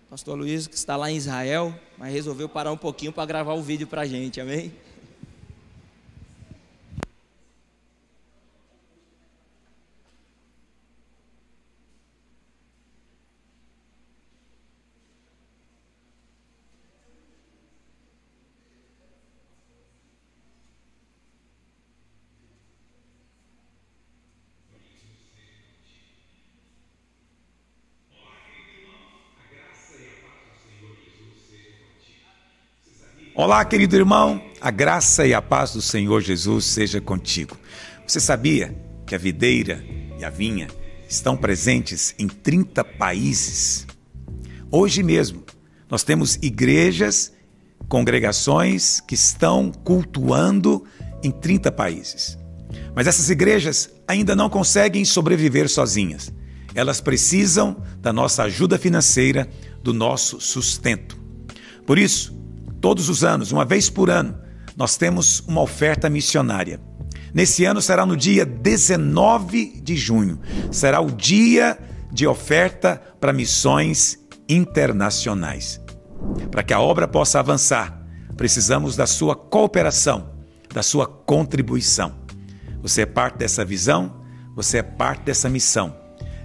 Pastor Luiz, que está lá em Israel, mas resolveu parar um pouquinho para gravar o vídeo para a gente, amém? Olá, querido irmão, a graça e a paz do Senhor Jesus seja contigo. Você sabia que a videira e a vinha estão presentes em 30 países? Hoje mesmo, nós temos igrejas, congregações que estão cultuando em 30 países. Mas essas igrejas ainda não conseguem sobreviver sozinhas. Elas precisam da nossa ajuda financeira, do nosso sustento. Por isso, todos os anos, uma vez por ano, nós temos uma oferta missionária. Nesse ano será no dia 19 de junho. Será o dia de oferta para missões internacionais. Para que a obra possa avançar, precisamos da sua cooperação, da sua contribuição. Você é parte dessa visão, você é parte dessa missão.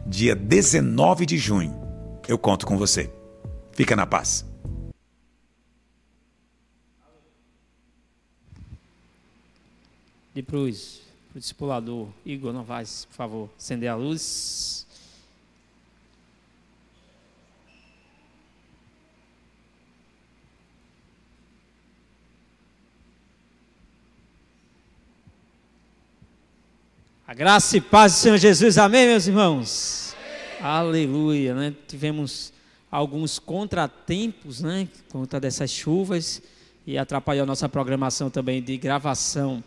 Dia 19 de junho, eu conto com você. Fica na paz. E para o discipulador Igor Novaes, por favor, acender a luz. A graça e paz do Senhor Jesus, amém, meus irmãos? Amém. Aleluia, né? Tivemos alguns contratempos, né? Por conta dessas chuvas, e atrapalhou a nossa programação também de gravação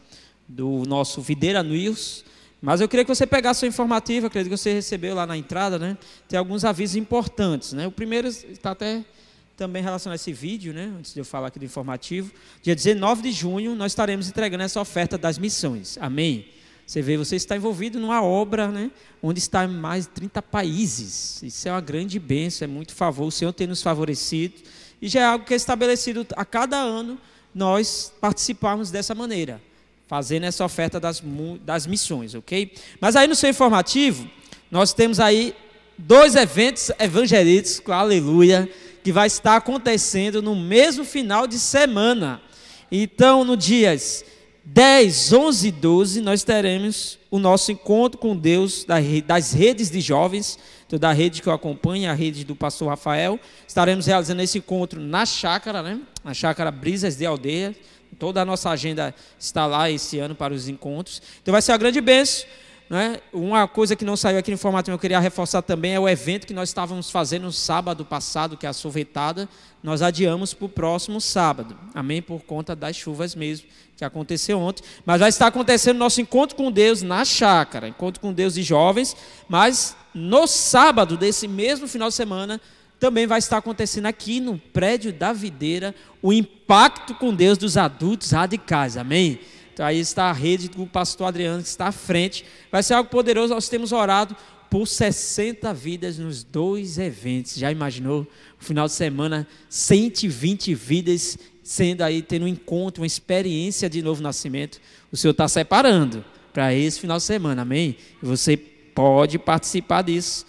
do nosso Videira News. Mas eu queria que você pegasse o informativo, acredito que você recebeu lá na entrada, né? Tem alguns avisos importantes, né? O primeiro está até também relacionado a esse vídeo, né? Antes de eu falar aqui do informativo. Dia 19 de junho, nós estaremos entregando essa oferta das missões. Amém? Você vê, você está envolvido numa obra, né? Onde está em mais de 30 países. Isso é uma grande bênção, é muito favor. O Senhor tem nos favorecido. E já é algo que é estabelecido a cada ano, nós participarmos dessa maneira, fazendo essa oferta das missões, ok? Mas aí no seu informativo, nós temos aí 2 eventos evangelísticos, aleluia, que vai estar acontecendo no mesmo final de semana. Então, no dias 10, 11 e 12, nós teremos o nosso encontro com Deus das redes de jovens, então, da rede que eu acompanho, a rede do pastor Rafael. Estaremos realizando esse encontro na chácara, né? Na chácara Brisas de Aldeia. Toda a nossa agenda está lá esse ano para os encontros. Então vai ser uma grande bênção. né? Uma coisa que não saiu aqui no informativo, eu queria reforçar também, é o evento que nós estávamos fazendo no sábado passado, que é a sorvetada, nós adiamos para o próximo sábado, amém? Por conta das chuvas mesmo, que aconteceu ontem. Mas vai estar acontecendo nosso encontro com Deus na chácara, encontro com Deus de jovens, mas no sábado desse mesmo final de semana, também vai estar acontecendo aqui no prédio da Videira, o impacto com Deus dos adultos radicais, amém? Então aí está a rede do pastor Adriano, que está à frente, vai ser algo poderoso. Nós temos orado por 60 vidas nos 2 eventos, já imaginou? No final de semana, 120 vidas sendo aí, tendo um encontro, uma experiência de novo nascimento. O Senhor está separando para esse final de semana, amém? E você pode participar disso,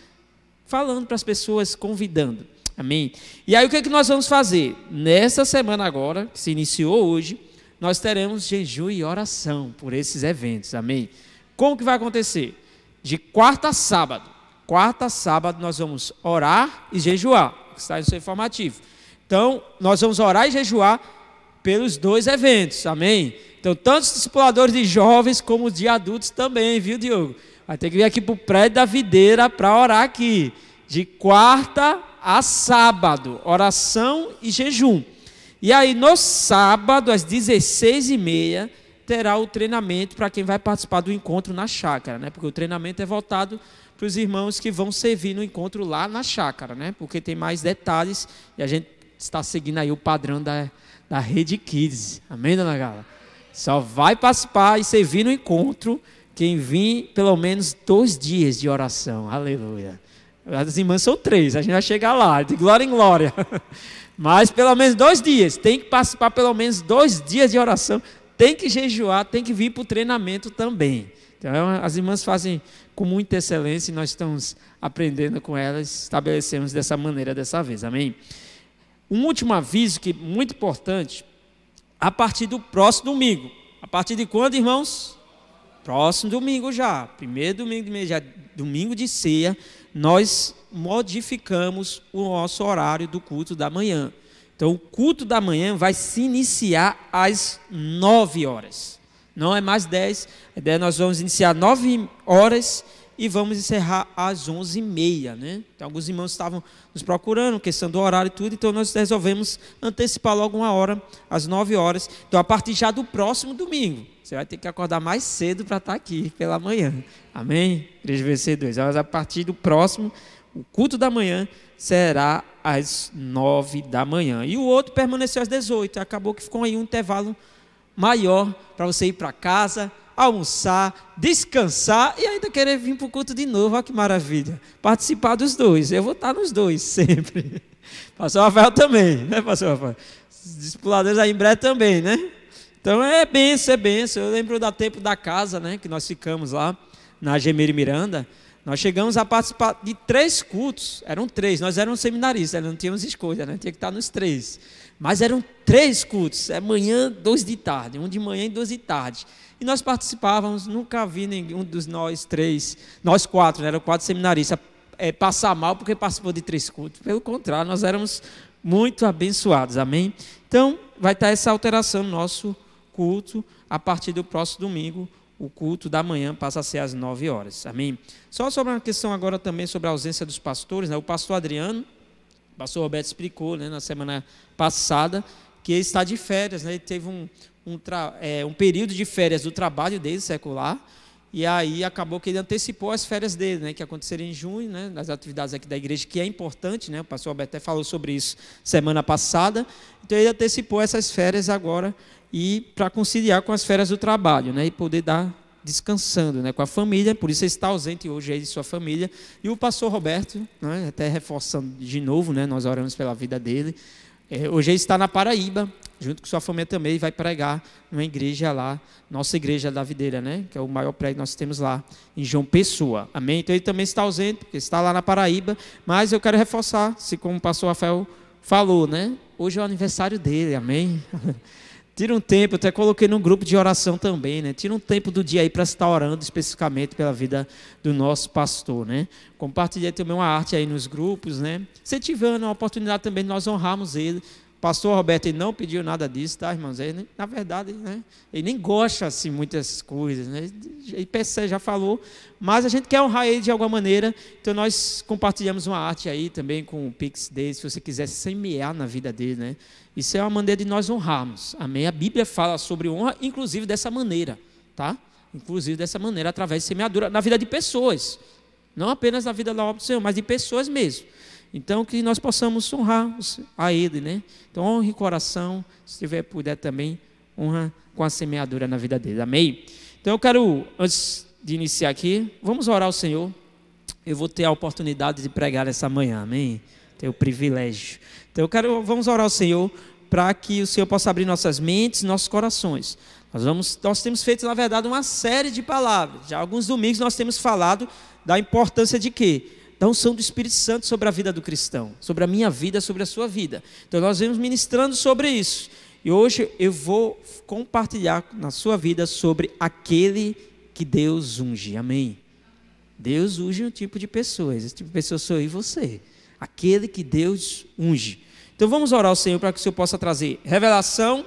falando para as pessoas, convidando, amém? E aí o que é que nós vamos fazer? Nessa semana agora, que se iniciou hoje, nós teremos jejum e oração por esses eventos, amém? Como que vai acontecer? De quarta a sábado nós vamos orar e jejuar, que está no seu informativo. Então, nós vamos orar e jejuar pelos 2 eventos, amém? Então, tanto os discipuladores de jovens como os de adultos também, viu, Diogo? Vai ter que vir aqui para o prédio da Videira para orar aqui, de quarta a sábado, oração e jejum. E aí, no sábado, às 16h30, terá o treinamento para quem vai participar do encontro na chácara, né? Porque o treinamento é voltado para os irmãos que vão servir no encontro lá na chácara, né? Porque tem mais detalhes e a gente está seguindo aí o padrão da Rede Kids. Amém, dona Gala? Só vai participar e servir no encontro quem vir pelo menos 2 dias de oração. Aleluia. As irmãs são 3, a gente vai chegar lá, de glória em glória. Mas pelo menos 2 dias, tem que participar pelo menos 2 dias de oração, tem que jejuar, tem que vir para o treinamento também. Então as irmãs fazem com muita excelência e nós estamos aprendendo com elas, estabelecemos dessa maneira dessa vez, amém? Um último aviso que é muito importante, a partir do próximo domingo. A partir de quando, irmãos? Próximo domingo já, primeiro domingo de mês, já domingo de ceia, nós modificamos o nosso horário do culto da manhã. Então, o culto da manhã vai se iniciar às 9 horas. Não é mais 10, a ideia é nós vamos iniciar 9 horas e vamos encerrar às 11h30, né? Então, alguns irmãos estavam nos procurando, questão do horário e tudo, então nós resolvemos antecipar logo 1 hora, às 9 horas. Então, a partir já do próximo domingo, você vai ter que acordar mais cedo para estar aqui pela manhã. Amém? Igreja VC2. Mas a partir do próximo, o culto da manhã será às 9 da manhã. E o outro permaneceu às 18. Acabou que ficou aí um intervalo maior para você ir para casa, almoçar, descansar e ainda querer vir para o culto de novo. Olha que maravilha. Participar dos 2. Eu vou estar nos 2 sempre. Pastor Rafael também, né, pastor Rafael? Os discipuladores aí em breve também, né? Então é benção, é benção. Eu lembro do tempo da casa, né, que nós ficamos lá na Gemeiro Miranda. Nós chegamos a participar de 3 cultos. Eram 3, nós éramos seminaristas, não tínhamos escolha, né? Tinha que estar nos 3. Mas eram 3 cultos, manhã, 2 de tarde, um de manhã e 2 de tarde. E nós participávamos, nunca vi nenhum dos nós 3, nós 4, né? Eram 4 seminaristas, passar mal porque participou de 3 cultos. Pelo contrário, nós éramos muito abençoados, amém? Então, vai estar essa alteração no nosso culto a partir do próximo domingo. O culto da manhã passa a ser às 9 horas, amém? Só sobre uma questão agora também sobre a ausência dos pastores, né? O pastor Adriano, o pastor Roberto explicou, né, na semana passada, que ele está de férias, né? Ele teve um período de férias do trabalho dele, secular, e aí acabou que ele antecipou as férias dele, né, que aconteceram em junho, né, nas atividades aqui da igreja, que é importante, né? O pastor Roberto até falou sobre isso semana passada, então ele antecipou essas férias agora, e para conciliar com as férias do trabalho, né, e poder estar descansando, né, com a família. Por isso ele está ausente hoje aí de sua família. E o pastor Roberto, né, até reforçando de novo, né, nós oramos pela vida dele. Hoje ele está na Paraíba, junto com sua família também, e vai pregar numa igreja lá, nossa igreja da Videira, né, que é o maior prédio que nós temos lá em João Pessoa. Amém? Então ele também está ausente, porque está lá na Paraíba. Mas eu quero reforçar, se como o pastor Rafael falou, né, hoje é o aniversário dele, amém? Tira um tempo, eu até coloquei num grupo de oração também, né? Tira um tempo do dia aí para estar orando especificamente pela vida do nosso pastor, né? Compartilhei também uma arte aí nos grupos, né? Se tiver uma oportunidade também de nós honrarmos ele, pastor Roberto, ele não pediu nada disso, tá, irmãos? Ele, na verdade, né, ele nem gosta assim muitas coisas, né? Ele percebe, já falou, mas a gente quer honrar ele de alguma maneira. Então nós compartilhamos uma arte aí também com o Pix dele, se você quiser semear na vida dele, né? Isso é uma maneira de nós honrarmos. Amém? A Bíblia fala sobre honra, inclusive dessa maneira, tá? Inclusive dessa maneira, através de semeadura na vida de pessoas, não apenas na vida da obra do Senhor, mas de pessoas mesmo. Então, que nós possamos honrar a Ele, né? Então, honre o coração, se tiver puder também, honra com a semeadura na vida dele. Amém? Então, eu quero, antes de iniciar aqui, vamos orar ao Senhor. Eu vou ter a oportunidade de pregar essa manhã, amém? Tenho o privilégio. Então, vamos orar ao Senhor para que o Senhor possa abrir nossas mentes, nossos corações. Nós temos feito, na verdade, uma série de palavras. Já alguns domingos nós temos falado da importância de quê? Da unção do Espírito Santo sobre a vida do cristão, sobre a minha vida, sobre a sua vida. Então nós vamos ministrando sobre isso. E hoje eu vou compartilhar na sua vida sobre aquele que Deus unge. Amém? Deus unge um tipo de pessoas. Esse tipo de pessoa sou eu e você. Aquele que Deus unge. Então vamos orar ao Senhor para que o Senhor possa trazer revelação,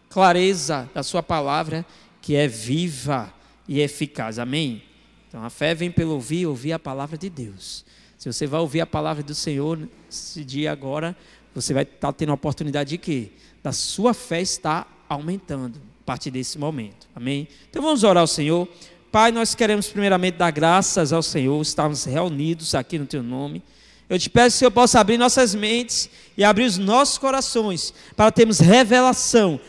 clareza da sua palavra, que é viva e eficaz. Amém? Então a fé vem pelo ouvir a palavra de Deus. Se você vai ouvir a palavra do Senhor nesse dia agora, você vai estar tendo a oportunidade de quê? Da sua fé estar aumentando a partir desse momento. Amém? Então vamos orar ao Senhor. Pai, nós queremos primeiramente dar graças ao Senhor, estarmos reunidos aqui no Teu nome. Eu te peço que o Senhor possa abrir nossas mentes e abrir os nossos corações para termos revelação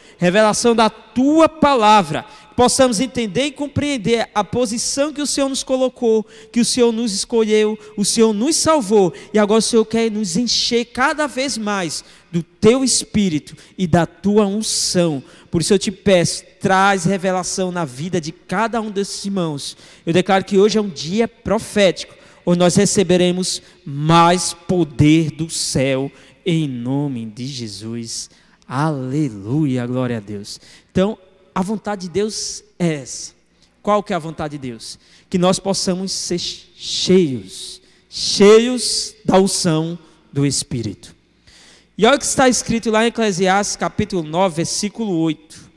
da Tua palavra, possamos entender e compreender a posição que o Senhor nos colocou, que o Senhor nos escolheu, o Senhor nos salvou, e agora o Senhor quer nos encher cada vez mais do Teu Espírito e da Tua unção. Por isso eu te peço, traz revelação na vida de cada um desses irmãos. Eu declaro que hoje é um dia profético, onde nós receberemos mais poder do céu, em nome de Jesus. Aleluia, glória a Deus. Então, a vontade de Deus é essa. Qual que é a vontade de Deus? Que nós possamos ser cheios da unção do Espírito. E olha o que está escrito lá em Eclesiastes capítulo 9, versículo 8.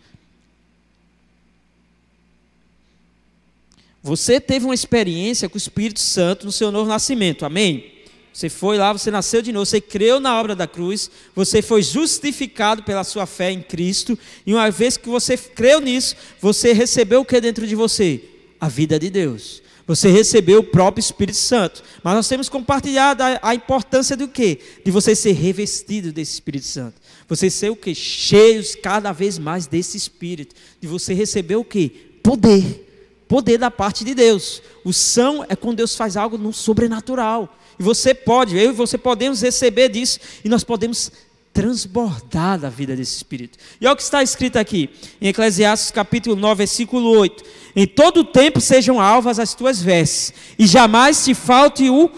Você teve uma experiência com o Espírito Santo no seu novo nascimento, amém? Você foi lá, você nasceu de novo, você creu na obra da cruz, você foi justificado pela sua fé em Cristo, e uma vez que você creu nisso, você recebeu o que dentro de você? A vida de Deus. Você recebeu o próprio Espírito Santo. Mas nós temos compartilhado a importância do quê? De você ser revestido desse Espírito Santo. Você ser o quê? Cheios cada vez mais desse Espírito. De você receber o quê? Poder da parte de Deus. O são é quando Deus faz algo no sobrenatural. E você pode, eu e você podemos receber disso, e nós podemos transbordar da vida desse Espírito. E olha o que está escrito aqui, em Eclesiastes capítulo 9, versículo 8. Em todo o tempo sejam alvas as tuas vestes, e jamais te falte o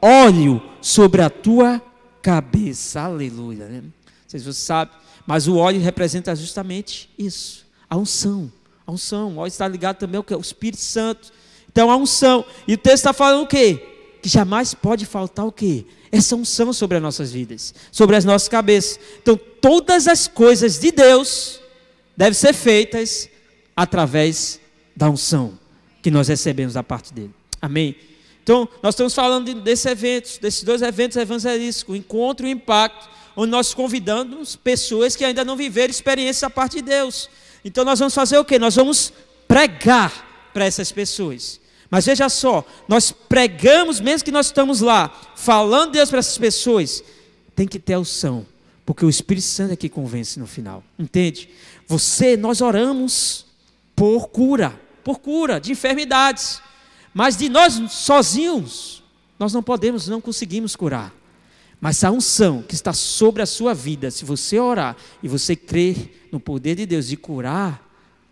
óleo sobre a tua cabeça. Aleluia. Né? Não sei se você sabe, mas o óleo representa justamente isso, a unção. A unção, o óleo está ligado também ao Espírito Santo. Então a unção, e o texto está falando o quê? Que jamais pode faltar o quê? Essa unção sobre as nossas vidas, sobre as nossas cabeças. Então, todas as coisas de Deus devem ser feitas através da unção que nós recebemos da parte dele. Amém? Então, nós estamos falando desses dois eventos evangelísticos, o encontro e o impacto, onde nós convidamos pessoas que ainda não viveram experiência da parte de Deus. Então, nós vamos fazer o quê? Nós vamos pregar para essas pessoas. Mas veja só, nós pregamos, mesmo que nós estamos lá, falando de Deus para essas pessoas, tem que ter a unção, porque o Espírito Santo é que convence no final, entende? Nós oramos por cura de enfermidades, mas de nós sozinhos, nós não conseguimos curar. Mas a unção que está sobre a sua vida, se você orar e você crer no poder de Deus de curar,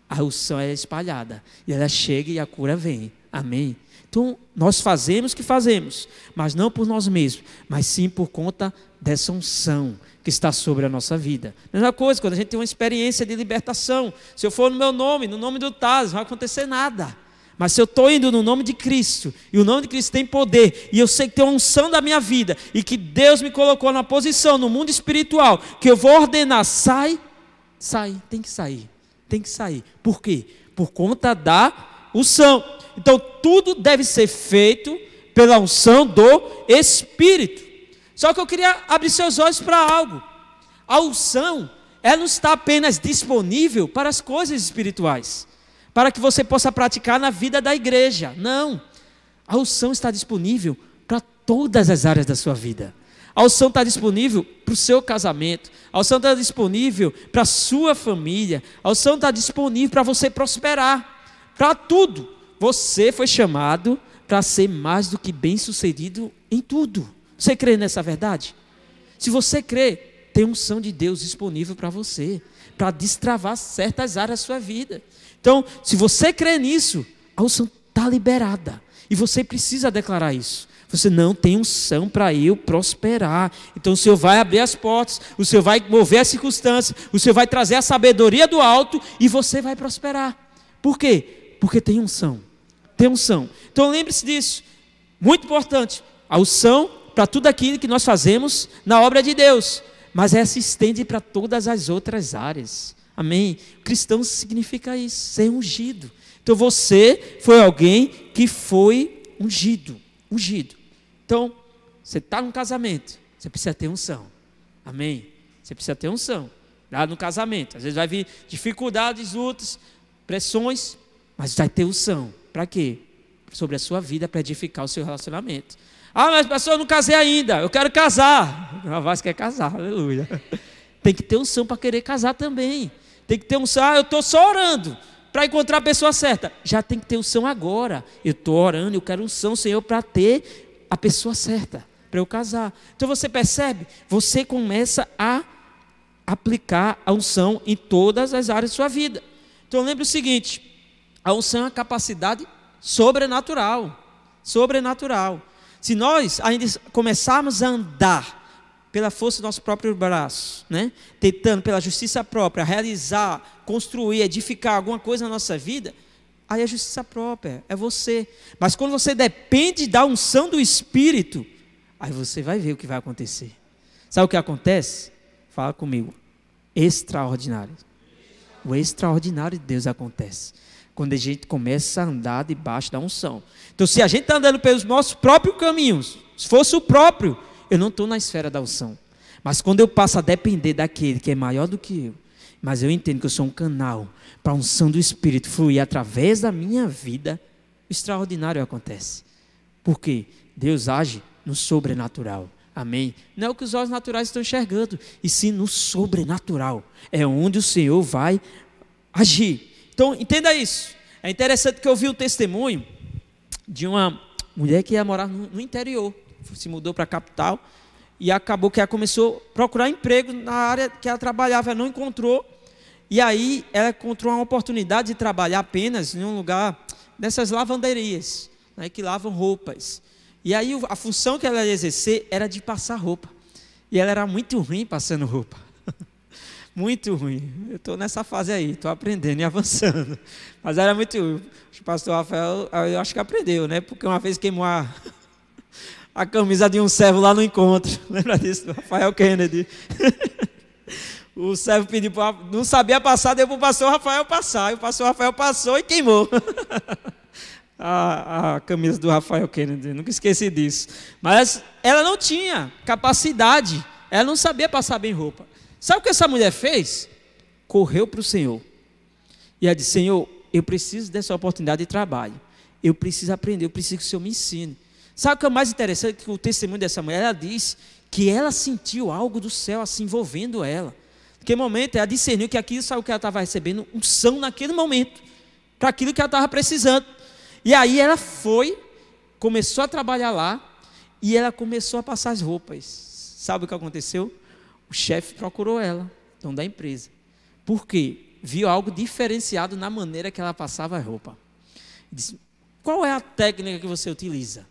a unção é espalhada, e ela chega e a cura vem. Amém? Então, nós fazemos o que fazemos, mas não por nós mesmos, mas sim por conta dessa unção que está sobre a nossa vida. Mesma coisa, quando a gente tem uma experiência de libertação, se eu for no meu nome, no nome do Taz, não vai acontecer nada. Mas se eu estou indo no nome de Cristo, e o nome de Cristo tem poder, e eu sei que tem uma unção da minha vida, e que Deus me colocou na posição, no mundo espiritual, que eu vou ordenar, sai, tem que sair. Por quê? Por conta da unção. Então tudo deve ser feito pela unção do Espírito. Só que eu queria abrir seus olhos para algo. A unção, ela não está apenas disponível para as coisas espirituais, para que você possa praticar na vida da igreja. Não. A unção está disponível para todas as áreas da sua vida. A unção está disponível para o seu casamento. A unção está disponível para a sua família. A unção está disponível para você prosperar. Para tudo. Você foi chamado para ser mais do que bem-sucedido em tudo. Você crê nessa verdade? Se você crê, tem unção de Deus disponível para você, para destravar certas áreas da sua vida. Então, se você crê nisso, a unção está liberada. E você precisa declarar isso. Você não tem unção para eu prosperar. Então o Senhor vai abrir as portas, o Senhor vai mover as circunstâncias, o Senhor vai trazer a sabedoria do alto e você vai prosperar. Por quê? Porque tem unção. Tem unção. Então lembre-se disso. Muito importante. A unção para tudo aquilo que nós fazemos na obra de Deus. Mas ela se estende para todas as outras áreas. Amém? Cristão significa isso, ser ungido. Então você foi alguém que foi ungido. Então, você está num casamento, você precisa ter unção. Amém? Você precisa ter unção. Lá no casamento, às vezes vai vir dificuldades, lutas, pressões, mas vai ter unção. Para quê? Sobre a sua vida, para edificar o seu relacionamento. Ah, mas pastor, eu não casei ainda, eu quero casar. A voz quer casar, aleluia. Tem que ter unção para querer casar também. Tem que ter unção, eu estou só orando para encontrar a pessoa certa. Já tem que ter unção agora. Eu estou orando, eu quero unção, Senhor, para ter a pessoa certa, para eu casar. Então você percebe? Você começa a aplicar a unção em todas as áreas da sua vida. Então lembre o seguinte, a unção é uma capacidade sobrenatural. Se nós ainda começarmos a andar pela força do nosso próprio braço, né? Tentando pela justiça própria realizar, construir, edificar alguma coisa na nossa vida, aí é justiça própria, é você. Mas quando você depende da unção do Espírito, aí você vai ver o que vai acontecer. Sabe o que acontece? Fala comigo. Extraordinário. O extraordinário de Deus acontece quando a gente começa a andar debaixo da unção. Então, se a gente está andando pelos nossos próprios caminhos, se fosse o próprio, eu não estou na esfera da unção. Mas quando eu passo a depender daquele que é maior do que eu, mas eu entendo que eu sou um canal para a unção do Espírito fluir através da minha vida, o extraordinário acontece. Por quê? Deus age no sobrenatural. Amém? Não é o que os olhos naturais estão enxergando, e sim no sobrenatural. É onde o Senhor vai agir. Então, entenda isso. É interessante que eu vi o testemunho de uma mulher que ia morar no interior. Se mudou para a capital e acabou que ela começou a procurar emprego na área que ela trabalhava, ela não encontrou. E aí ela encontrou uma oportunidade de trabalhar apenas em um lugar dessas lavanderias, né, que lavam roupas. E aí a função que ela ia exercer era de passar roupa. E ela era muito ruim passando roupa. Muito ruim. Eu estou nessa fase aí, estou aprendendo e avançando. Mas era muito ruim. O pastor Rafael, eu acho que aprendeu, né? Porque uma vez queimou a camisa de um servo lá no encontro. Lembra disso? Do Rafael Kennedy. O servo pediu, não sabia passar, deu para o pastor Rafael passar. E o pastor Rafael passou e queimou a camisa do Rafael Kennedy. Nunca esqueci disso. Mas ela não tinha capacidade, ela não sabia passar bem roupa. Sabe o que essa mulher fez? Correu para o Senhor. E ela disse, Senhor, eu preciso dessa oportunidade de trabalho. Eu preciso aprender, eu preciso que o Senhor me ensine. Sabe o que é mais interessante? Que o testemunho dessa mulher, ela diz que ela sentiu algo do céu assim envolvendo ela. Naquele momento, ela discerniu que aquilo, sabe o que ela estava recebendo? Unção naquele momento, para aquilo que ela estava precisando. E aí ela foi, começou a trabalhar lá, e ela começou a passar as roupas. Sabe o que aconteceu? O chefe procurou ela, dono da empresa. Por quê? Viu algo diferenciado na maneira que ela passava a roupa. Disse, qual é a técnica que você utiliza?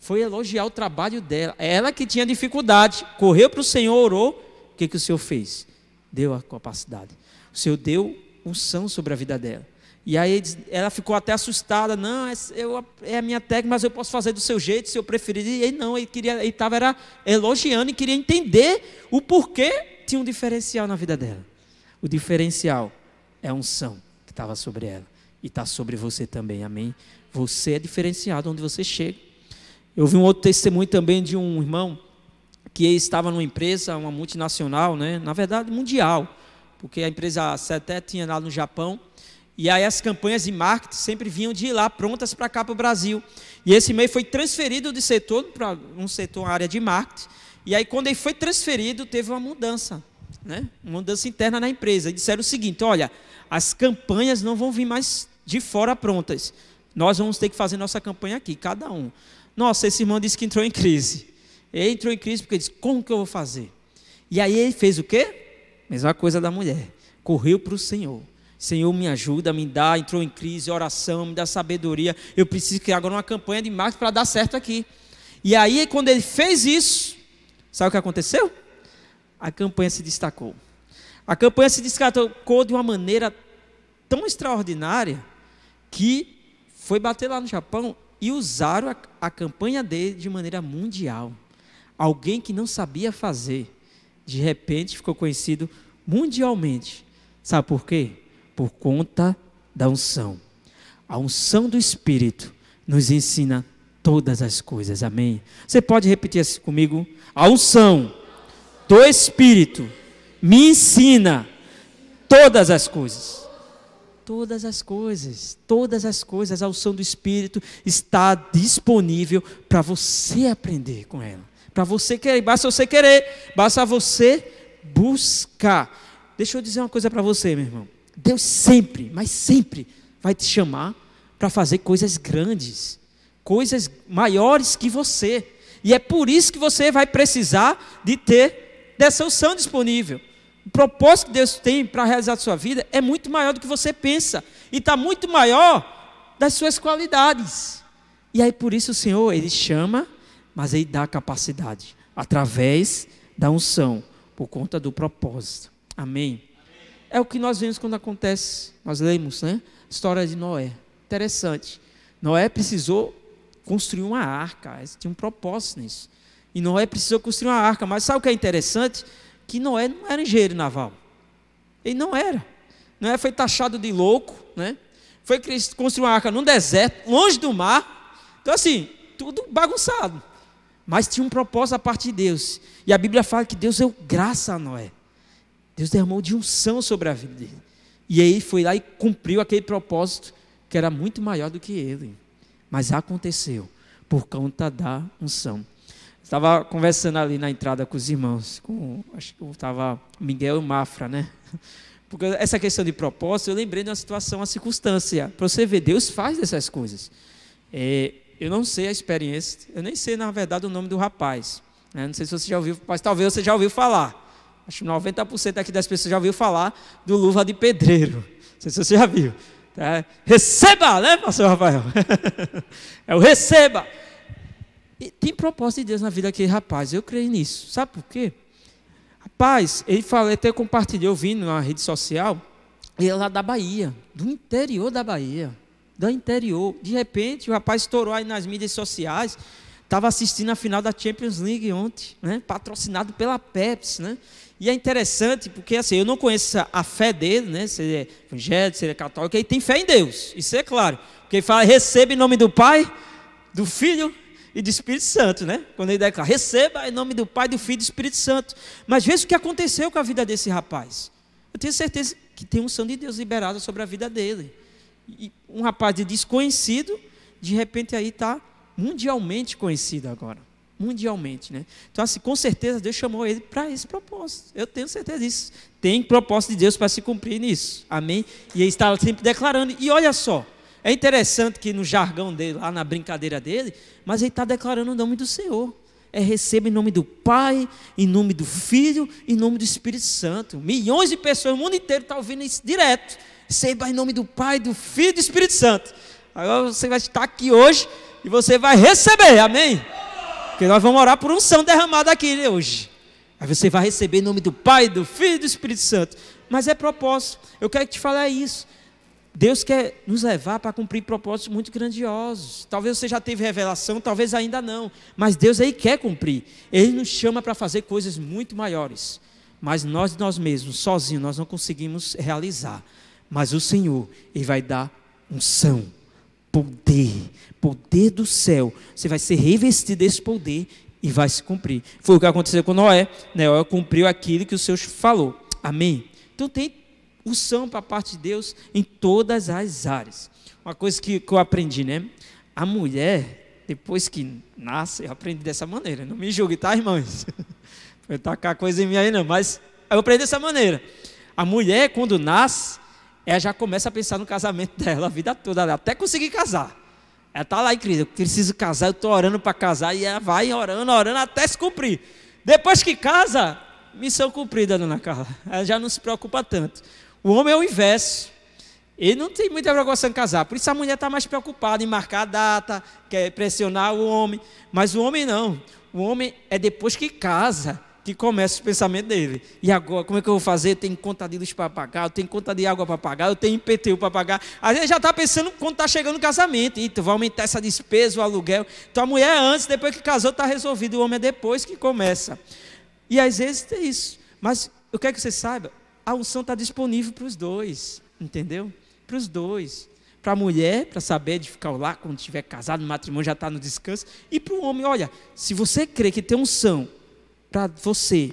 Foi elogiar o trabalho dela. Ela que tinha dificuldade, correu para o Senhor, orou. O que o Senhor fez? Deu a capacidade. O Senhor deu unção sobre a vida dela. E aí ela ficou até assustada. Não, é a minha técnica, mas eu posso fazer do seu jeito, se eu preferir. E ele não, ele estava elogiando e queria entender o porquê tinha um diferencial na vida dela. O diferencial é a unção que estava sobre ela. E está sobre você também, amém? Você é diferenciado onde você chega. Eu vi um outro testemunho também de um irmão que estava numa empresa, uma multinacional, né? Na verdade mundial, porque a empresa até tinha lá no Japão. E aí as campanhas de marketing sempre vinham de lá prontas para cá para o Brasil. E esse e-mail foi transferido de setor para um setor, uma área de marketing. E aí quando ele foi transferido, teve uma mudança, né? Uma mudança interna na empresa. E disseram o seguinte: olha, as campanhas não vão vir mais de fora prontas. Nós vamos ter que fazer nossa campanha aqui, cada um. Nossa, esse irmão disse que entrou em crise. Ele entrou em crise porque disse: como que eu vou fazer? E aí ele fez o quê? Mesma coisa da mulher. Correu para o Senhor. Senhor, me ajuda, me dá, entrou em crise, oração, me dá sabedoria. Eu preciso criar agora uma campanha de marketing para dar certo aqui. E aí, quando ele fez isso, sabe o que aconteceu? A campanha se destacou. A campanha se destacou de uma maneira tão extraordinária que foi bater lá no Japão e usaram a campanha dele de maneira mundial. Alguém que não sabia fazer, de repente ficou conhecido mundialmente. Sabe por quê? Por conta da unção. A unção do Espírito nos ensina todas as coisas, amém? Você pode repetir assim comigo? A unção do Espírito me ensina todas as coisas. Todas as coisas, todas as coisas. A unção do Espírito está disponível para você aprender com ela. Para você querer, basta você querer, basta você buscar. Deixa eu dizer uma coisa para você, meu irmão. Deus sempre, mas sempre vai te chamar para fazer coisas grandes, coisas maiores que você. E é por isso que você vai precisar de ter dessa unção disponível. O propósito que Deus tem para realizar a sua vida é muito maior do que você pensa. E está muito maior das suas qualidades. E aí por isso o Senhor, Ele chama, mas Ele dá capacidade. Através da unção, por conta do propósito. Amém? É o que nós vemos quando acontece. Nós lemos, né? A história de Noé. Interessante. Noé precisou construir uma arca. Tinha um propósito nisso. E Noé precisou construir uma arca. Mas sabe o que é interessante? Que Noé não era engenheiro naval. Ele não era. Noé foi taxado de louco, né? Foi construir uma arca num deserto, longe do mar. Então assim, tudo bagunçado. Mas tinha um propósito a parte de Deus. E a Bíblia fala que Deus deu graça a Noé. Deus derramou de unção sobre a vida dele. E aí foi lá e cumpriu aquele propósito que era muito maior do que ele. Mas aconteceu por conta da unção. Estava conversando ali na entrada com os irmãos, acho que estava Miguel e Mafra, né? Porque essa questão de propósito, eu lembrei de uma situação, uma circunstância. Para você ver, Deus faz essas coisas. Eu não sei a experiência, eu nem sei, na verdade, o nome do rapaz. Né? Não sei se você já ouviu, mas talvez você já ouviu falar. Acho que 90% aqui das pessoas já ouviu falar do Luva de Pedreiro. Não sei se você já viu. Tá? Receba, né, pastor Rafael? É o receba. E tem propósito de Deus na vida daquele rapaz. Eu creio nisso. Sabe por quê? Rapaz, ele falou, até compartilhou, vindo na rede social, ele é lá da Bahia, do interior da Bahia. Do interior. De repente, o rapaz estourou aí nas mídias sociais. Estava assistindo a final da Champions League ontem, né? Patrocinado pela Pepsi, né? E é interessante porque assim, eu não conheço a fé dele, né? Se ele é evangélico, se ele é católico, ele tem fé em Deus, isso é claro. Porque ele fala, receba em nome do Pai, do Filho e do Espírito Santo, né? Quando ele declara, receba em nome do Pai, do Filho e do Espírito Santo. Mas veja o que aconteceu com a vida desse rapaz. Eu tenho certeza que tem unção de Deus liberada sobre a vida dele. E um rapaz de desconhecido, de repente aí está mundialmente conhecido agora. Mundialmente, né? Então assim, com certeza Deus chamou ele para esse propósito. Eu tenho certeza disso. Tem propósito de Deus para se cumprir nisso. Amém? E ele está sempre declarando. E olha só, é interessante que no jargão dele, lá na brincadeira dele, mas ele está declarando o nome do Senhor. Receba em nome do Pai, em nome do Filho, em nome do Espírito Santo. Milhões de pessoas, o mundo inteiro está ouvindo isso direto. Receba em nome do Pai, do Filho e do Espírito Santo. Agora você vai estar aqui hoje e você vai receber, amém? Porque nós vamos orar por unção derramada aqui, né, hoje. Aí você vai receber em nome do Pai, do Filho e do Espírito Santo. Mas é propósito. Eu quero te falar isso. Deus quer nos levar para cumprir propósitos muito grandiosos. Talvez você já teve revelação, talvez ainda não. Mas Deus aí quer cumprir. Ele nos chama para fazer coisas muito maiores. Mas nós mesmos, sozinhos, nós não conseguimos realizar. Mas o Senhor, Ele vai dar unção, poder do céu. Você vai ser revestido desse poder e vai se cumprir. Foi o que aconteceu com Noé. Noé cumpriu aquilo que o Senhor falou. Amém? Então tem unção para a parte de Deus em todas as áreas. Uma coisa que eu aprendi, né? A mulher, depois que nasce, eu aprendi dessa maneira. Não me julgue, tá, irmãos? Não vou tacar coisa em mim aí não, mas eu aprendi dessa maneira. A mulher, quando nasce, ela já começa a pensar no casamento dela a vida toda, até conseguir casar. Ela está lá, incrível, eu preciso casar, eu estou orando para casar, e ela vai orando até se cumprir. Depois que casa, missão cumprida, dona Carla. Ela já não se preocupa tanto. O homem é o inverso. Ele não tem muita preocupação em casar. Por isso a mulher está mais preocupada em marcar a data, quer pressionar o homem. Mas o homem não. O homem é depois que casa que começa o pensamento dele. E agora, como é que eu vou fazer? Eu tenho conta de luz para pagar, eu tenho conta de água para pagar, eu tenho IPTU para pagar. Às vezes já está pensando quando está chegando o casamento. Então vai aumentar essa despesa, o aluguel. Então a mulher antes, depois que casou, está resolvido. O homem é depois que começa. E às vezes é isso. Mas eu quero que você saiba, a unção está disponível para os dois. Entendeu? Para os dois. Para a mulher, para saber edificar o lar, quando estiver casado, no matrimônio, já está no descanso. E para o homem, olha, se você crê que tem unção para você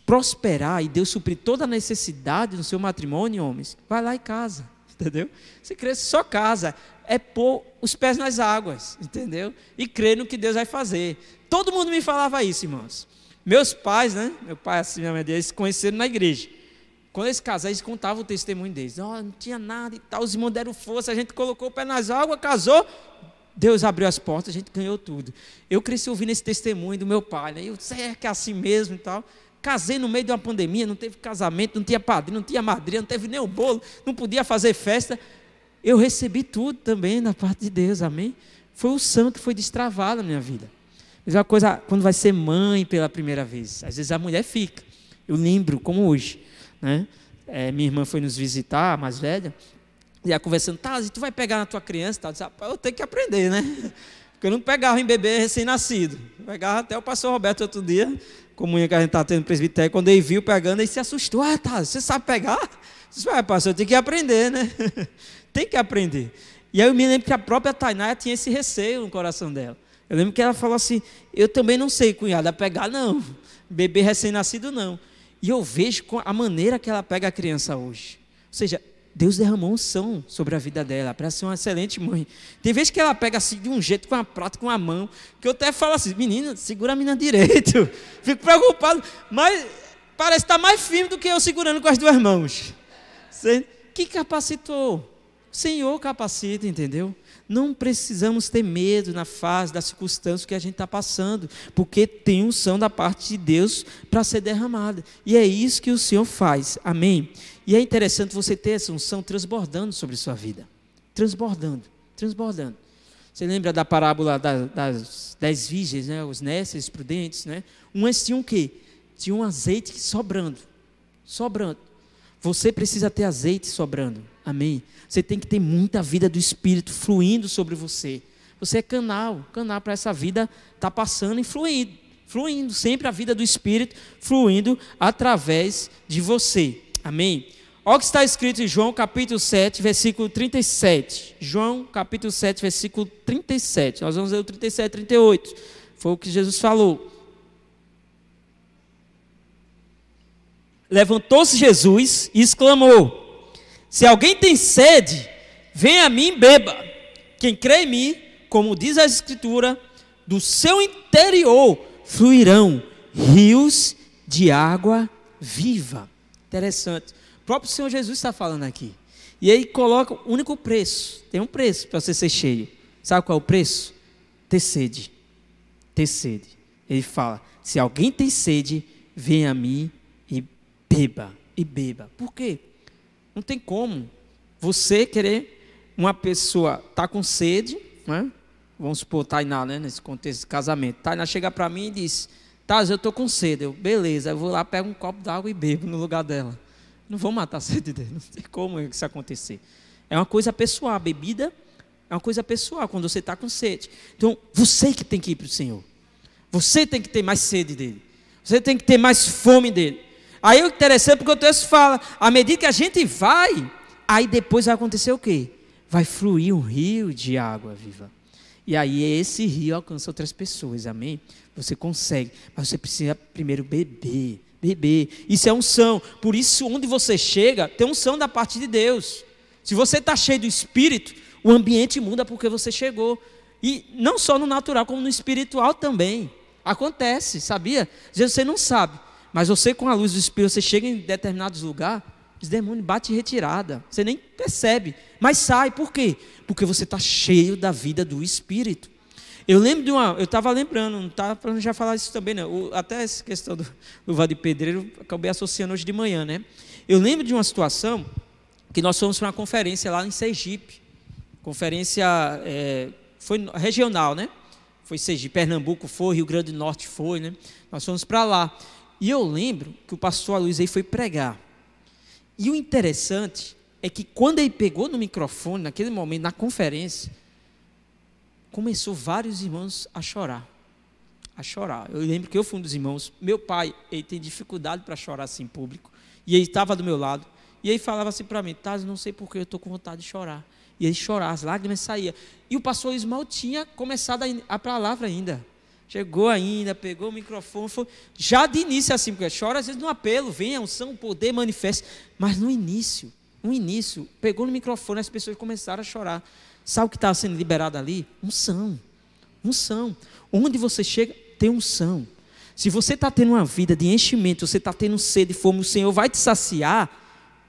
prosperar e Deus suprir toda a necessidade no seu matrimônio, homens, vai lá e casa, entendeu? Você crê, só casa, é pôr os pés nas águas, entendeu? E crer no que Deus vai fazer. Todo mundo me falava isso, irmãos. Meus pais, né? Meu pai assim, minha mãe, eles se conheceram na igreja. Quando eles casaram, eles contavam o testemunho deles. Não tinha nada e tal, os irmãos deram força, a gente colocou o pé nas águas, casou, Deus abriu as portas, a gente ganhou tudo. Eu cresci ouvindo esse testemunho do meu pai, né? Eu sei que é assim mesmo e tal. Casei no meio de uma pandemia, não teve casamento, não tinha padrinho, não tinha madrinha, não teve nem um bolo, não podia fazer festa. Eu recebi tudo também da parte de Deus, amém? Foi o santo que foi destravado na minha vida. Mesma coisa quando vai ser mãe pela primeira vez. Às vezes a mulher fica. Eu lembro, como hoje, né? Minha irmã foi nos visitar, a mais velha, e ela conversando, tá, tu vai pegar na tua criança, tá? Eu disse, eu tenho que aprender, né? Porque eu não pegava em bebê recém-nascido. Eu pegava até o pastor Roberto outro dia, comunhão que a gente estava tendo no presbitério, quando ele viu pegando, ele se assustou. Ah, tá, você sabe pegar? Eu disse, pastor, eu tenho que aprender, né? Tem que aprender. E aí eu me lembro que a própria Tainá tinha esse receio no coração dela. Eu lembro que ela falou assim, eu também não sei, cunhada, pegar não. Bebê recém-nascido não. E eu vejo a maneira que ela pega a criança hoje. Ou seja, Deus derramou unção sobre a vida dela, para ser uma excelente mãe. Tem vezes que ela pega assim de um jeito, com a prata, com a mão, que eu até falo assim, menina, segura a menina direito. Fico preocupado, mas parece estar mais firme do que eu segurando com as duas mãos. Que capacitou? O Senhor capacita, entendeu? Não precisamos ter medo na fase, das circunstâncias que a gente está passando, porque tem unção da parte de Deus para ser derramada. E é isso que o Senhor faz, amém? E é interessante você ter essa unção transbordando sobre sua vida. Transbordando. Você lembra da parábola das 10 virgens, né? Os nécias, prudentes, né? Umas tinham o quê? Tinham um azeite sobrando. Você precisa ter azeite sobrando, amém? Você tem que ter muita vida do Espírito fluindo sobre você. Você é canal para essa vida estar passando e fluindo, sempre a vida do Espírito fluindo através de você, amém? Olha o que está escrito em João capítulo 7, versículo 37. João capítulo 7, versículo 37. Nós vamos ler o 37 e 38. Foi o que Jesus falou. Levantou-se Jesus e exclamou: se alguém tem sede, venha a mim e beba. Quem crê em mim, como diz a Escritura, do seu interior fluirão rios de água viva. Interessante. O próprio Senhor Jesus está falando aqui. E aí coloca o único preço. Tem um preço para você ser cheio. Sabe qual é o preço? Ter sede. Ter sede. Ele fala: se alguém tem sede, venha a mim e beba. Por quê? Não tem como você querer, uma pessoa está com sede, né? Vamos supor, Tainá, né? Nesse contexto de casamento. Tainá chega para mim e diz: Taz, eu estou com sede. Eu, beleza, eu vou lá, pego um copo d'água e bebo no lugar dela. Não vão matar a sede dele, não tem como isso acontecer. É uma coisa pessoal, a bebida é uma coisa pessoal, quando você está com sede. Então, você que tem que ir para o Senhor. Você tem que ter mais sede dele. Você tem que ter mais fome dele. Aí o interessante, porque o texto fala, à medida que a gente vai, aí depois vai acontecer o quê? Vai fluir um rio de água viva. E aí esse rio alcança outras pessoas, amém? Você consegue, mas você precisa primeiro beber. Isso é unção. Por isso, onde você chega, tem unção da parte de Deus. Se você está cheio do Espírito, o ambiente muda porque você chegou. E não só no natural, como no espiritual também. Acontece, sabia? Às vezes você não sabe, mas você com a luz do Espírito, você chega em determinados lugares, os demônios batem em retirada. Você nem percebe, mas sai. Por quê? Porque você está cheio da vida do Espírito. Eu lembro eu estava lembrando, não estava para já falar isso também, não. Até essa questão do Vale de Pedreiro, acabei associando hoje de manhã, né? Eu lembro de uma situação que nós fomos para uma conferência lá em Sergipe. Conferência foi regional, né? Foi Sergipe, Pernambuco foi, Rio Grande do Norte foi, né? Nós fomos para lá. E eu lembro que o pastor Aloysio aí foi pregar. E o interessante é que quando ele pegou no microfone, naquele momento, na conferência, começou vários irmãos a chorar. Eu lembro que eu fui um dos irmãos. Meu pai, ele tem dificuldade para chorar assim em público. E ele estava do meu lado. E ele falava assim para mim, Taz, não sei porquê, eu estou com vontade de chorar. E ele chorava, as lágrimas saíam. E o pastor Ismael tinha começado a palavra ainda. Chegou ainda, pegou o microfone, foi, já de início assim, porque chora às vezes no apelo, vem a unção, o poder manifesta. Mas no início, pegou no microfone, as pessoas começaram a chorar. Sabe o que estava sendo liberado ali? Unção. Onde você chega, tem unção. Se você está tendo uma vida de enchimento, você está tendo sede e fome, o Senhor vai te saciar.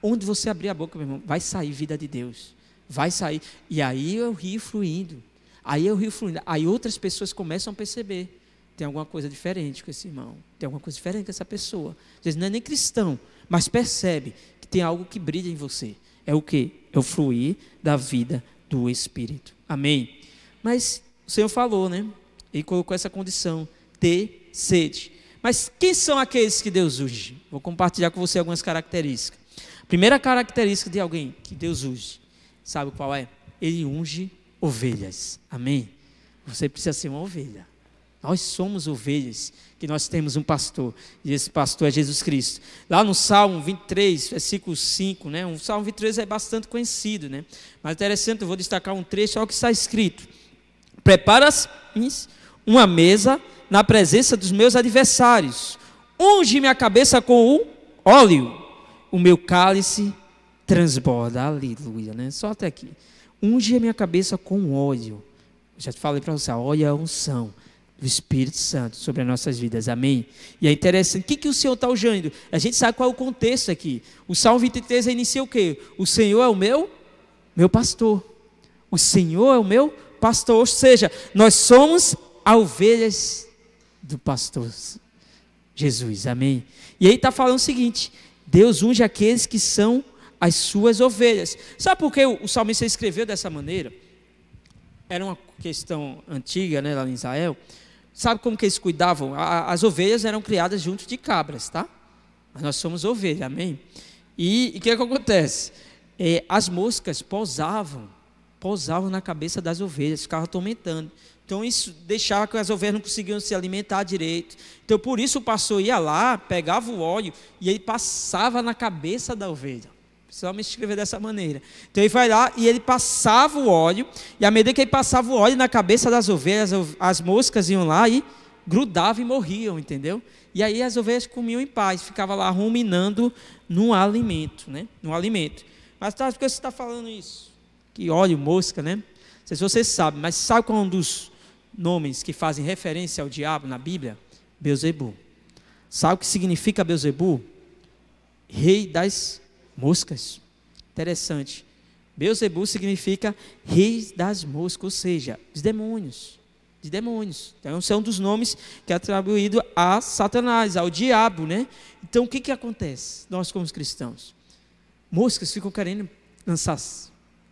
Onde você abrir a boca, meu irmão, vai sair vida de Deus. Vai sair. E aí é o rio fluindo. Aí outras pessoas começam a perceber. Tem alguma coisa diferente com esse irmão. Tem alguma coisa diferente com essa pessoa. Às vezes não é nem cristão, mas percebe que tem algo que brilha em você. É o quê? É o fluir da vida do Espírito. Amém? Mas o Senhor falou, né? Ele colocou essa condição, ter sede. Mas quem são aqueles que Deus unge? Vou compartilhar com você algumas características. A primeira característica de alguém que Deus unge, sabe qual é? Ele unge ovelhas. Amém? Você precisa ser uma ovelha. Nós somos ovelhas, que nós temos um pastor, e esse pastor é Jesus Cristo. Lá no Salmo 23, versículo 5, né? O Salmo 23 é bastante conhecido, né? Mas interessante, eu vou destacar um trecho, olha o que está escrito. Preparas uma mesa na presença dos meus adversários. Unge minha cabeça com o óleo, o meu cálice transborda. Aleluia, né? Só até aqui. Unge a minha cabeça com óleo. Já te falei para você, a óleo é a unção do Espírito Santo sobre as nossas vidas, amém? E é interessante, o que o Senhor está ungindo? A gente sabe qual é o contexto aqui. O Salmo 23 inicia o quê? O Senhor é o meu pastor. O Senhor é o meu pastor, ou seja, nós somos as ovelhas do pastor Jesus, amém? E aí está falando o seguinte, Deus unge aqueles que são as suas ovelhas. Sabe por que o salmista escreveu dessa maneira? Era uma questão antiga, né, lá em Israel. Sabe como que eles cuidavam? As ovelhas eram criadas junto de cabras, tá? Mas nós somos ovelhas, amém? E o que acontece? As moscas pousavam na cabeça das ovelhas, ficavam atormentando. Então isso deixava que as ovelhas não conseguiam se alimentar direito. Então por isso o pastor ia lá, pegava o óleo e ele passava na cabeça da ovelha. Precisamos escrever dessa maneira. Então ele vai lá e ele passava o óleo, e à medida que ele passava o óleo na cabeça das ovelhas, as moscas iam lá e grudavam e morriam, entendeu? E aí as ovelhas comiam em paz, ficavam lá ruminando no alimento, né? No alimento. Mas por que você está falando isso? Que óleo, mosca, né? Não sei se você sabe, mas sabe qual é um dos nomes que fazem referência ao diabo na Bíblia? Beelzebu. Sabe o que significa Beelzebu? Rei das moscas. Interessante. Beelzebu significa rei das moscas, ou seja, os demônios. De demônios. Então, são dos nomes que é atribuído a Satanás, ao diabo, né? Então, o que acontece? Nós, como cristãos, moscas ficam querendo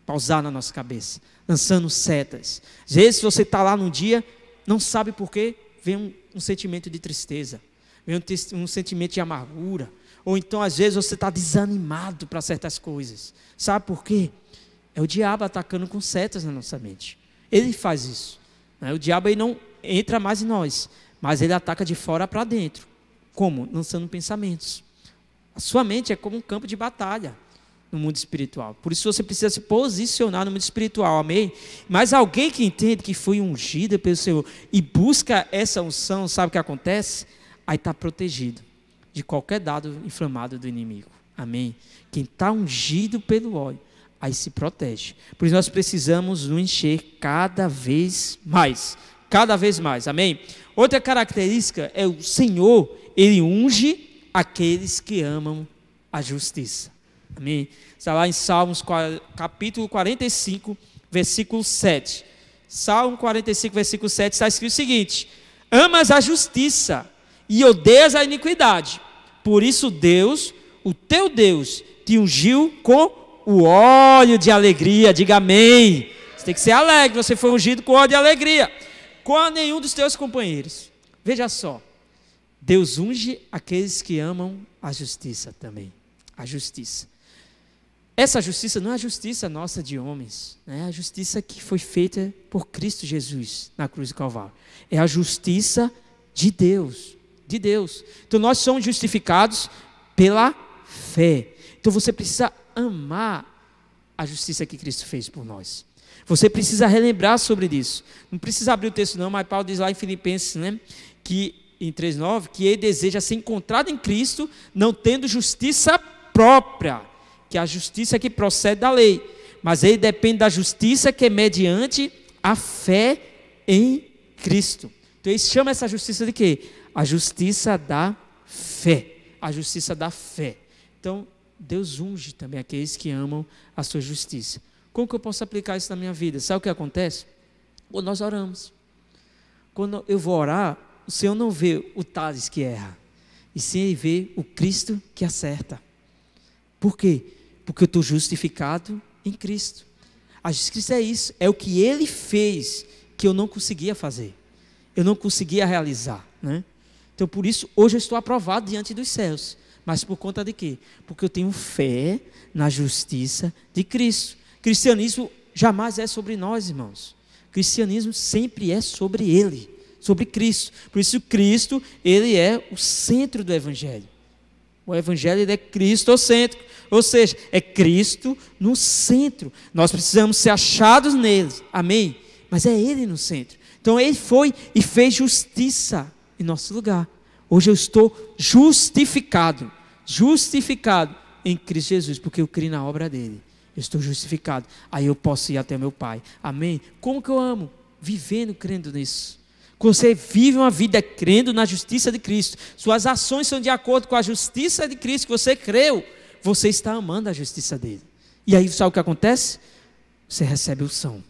pausar na nossa cabeça, lançando setas. Às vezes, você está lá num dia, não sabe por quê, vem um sentimento de tristeza, vem um sentimento de amargura, Ou então, às vezes, você está desanimado para certas coisas. Sabe por quê? É o diabo atacando com setas na nossa mente. Ele faz isso. O diabo aí não entra mais em nós, mas ele ataca de fora para dentro. Como? Lançando pensamentos. A sua mente é como um campo de batalha no mundo espiritual. Por isso você precisa se posicionar no mundo espiritual, amém? Mas alguém que entende que foi ungido pelo Senhor e busca essa unção, sabe o que acontece? Aí está protegido de qualquer dado inflamado do inimigo, amém? Quem está ungido pelo óleo, aí se protege. Por isso nós precisamos nos encher cada vez mais, amém? Outra característica é o Senhor, Ele unge aqueles que amam a justiça. Amém? Está lá em Salmos capítulo 45, versículo 7. Salmo 45, versículo 7 está escrito o seguinte: amas a justiça e odeias a iniquidade. Por isso Deus, o teu Deus, te ungiu com o óleo de alegria. Diga amém. Você tem que ser alegre, você foi ungido com óleo de alegria. Com a nenhum dos teus companheiros. Veja só, Deus unge aqueles que amam a justiça também. A justiça. Essa justiça não é a justiça nossa de homens, é a justiça que foi feita por Cristo Jesus na cruz do Calvário. É a justiça de Deus, de Deus. Então nós somos justificados pela fé. Então você precisa amar a justiça que Cristo fez por nós. Você precisa relembrar sobre isso. Não precisa abrir o texto não, mas Paulo diz lá em Filipenses, que em 3,9, que ele deseja ser encontrado em Cristo, não tendo justiça própria, que é a justiça que procede da lei, mas ele depende da justiça que é mediante a fé em Cristo. Então ele chama essa justiça de quê? A justiça da fé. A justiça da fé. Então Deus unge também aqueles que amam a sua justiça. Como que eu posso aplicar isso na minha vida? Sabe o que acontece? Quando nós oramos. Quando eu vou orar, o Senhor não vê o Thales que erra, e sim Ele vê o Cristo que acerta. Por quê? Porque eu estou justificado em Cristo. A justiça é isso, é o que Ele fez que eu não conseguia fazer, eu não conseguia realizar, Então por isso hoje eu estou aprovado diante dos céus. Mas por conta de quê? Porque eu tenho fé na justiça de Cristo. Cristianismo jamais é sobre nós, irmãos. Cristianismo sempre é sobre Ele, sobre Cristo. Por isso Cristo, Ele é o centro do Evangelho. O Evangelho ele é cristocêntrico, ou seja, é Cristo no centro. Nós precisamos ser achados nele, amém? Mas é Ele no centro. Então Ele foi e fez justiça em nosso lugar. Hoje eu estou justificado em Cristo Jesus, porque eu criei na obra dele. Eu estou justificado, aí eu posso ir até meu Pai, amém? Como que eu amo? Vivendo, crendo nisso. Quando você vive uma vida crendo na justiça de Cristo, suas ações são de acordo com a justiça de Cristo que você creu, você está amando a justiça dele. E aí sabe o que acontece? Você recebe o são.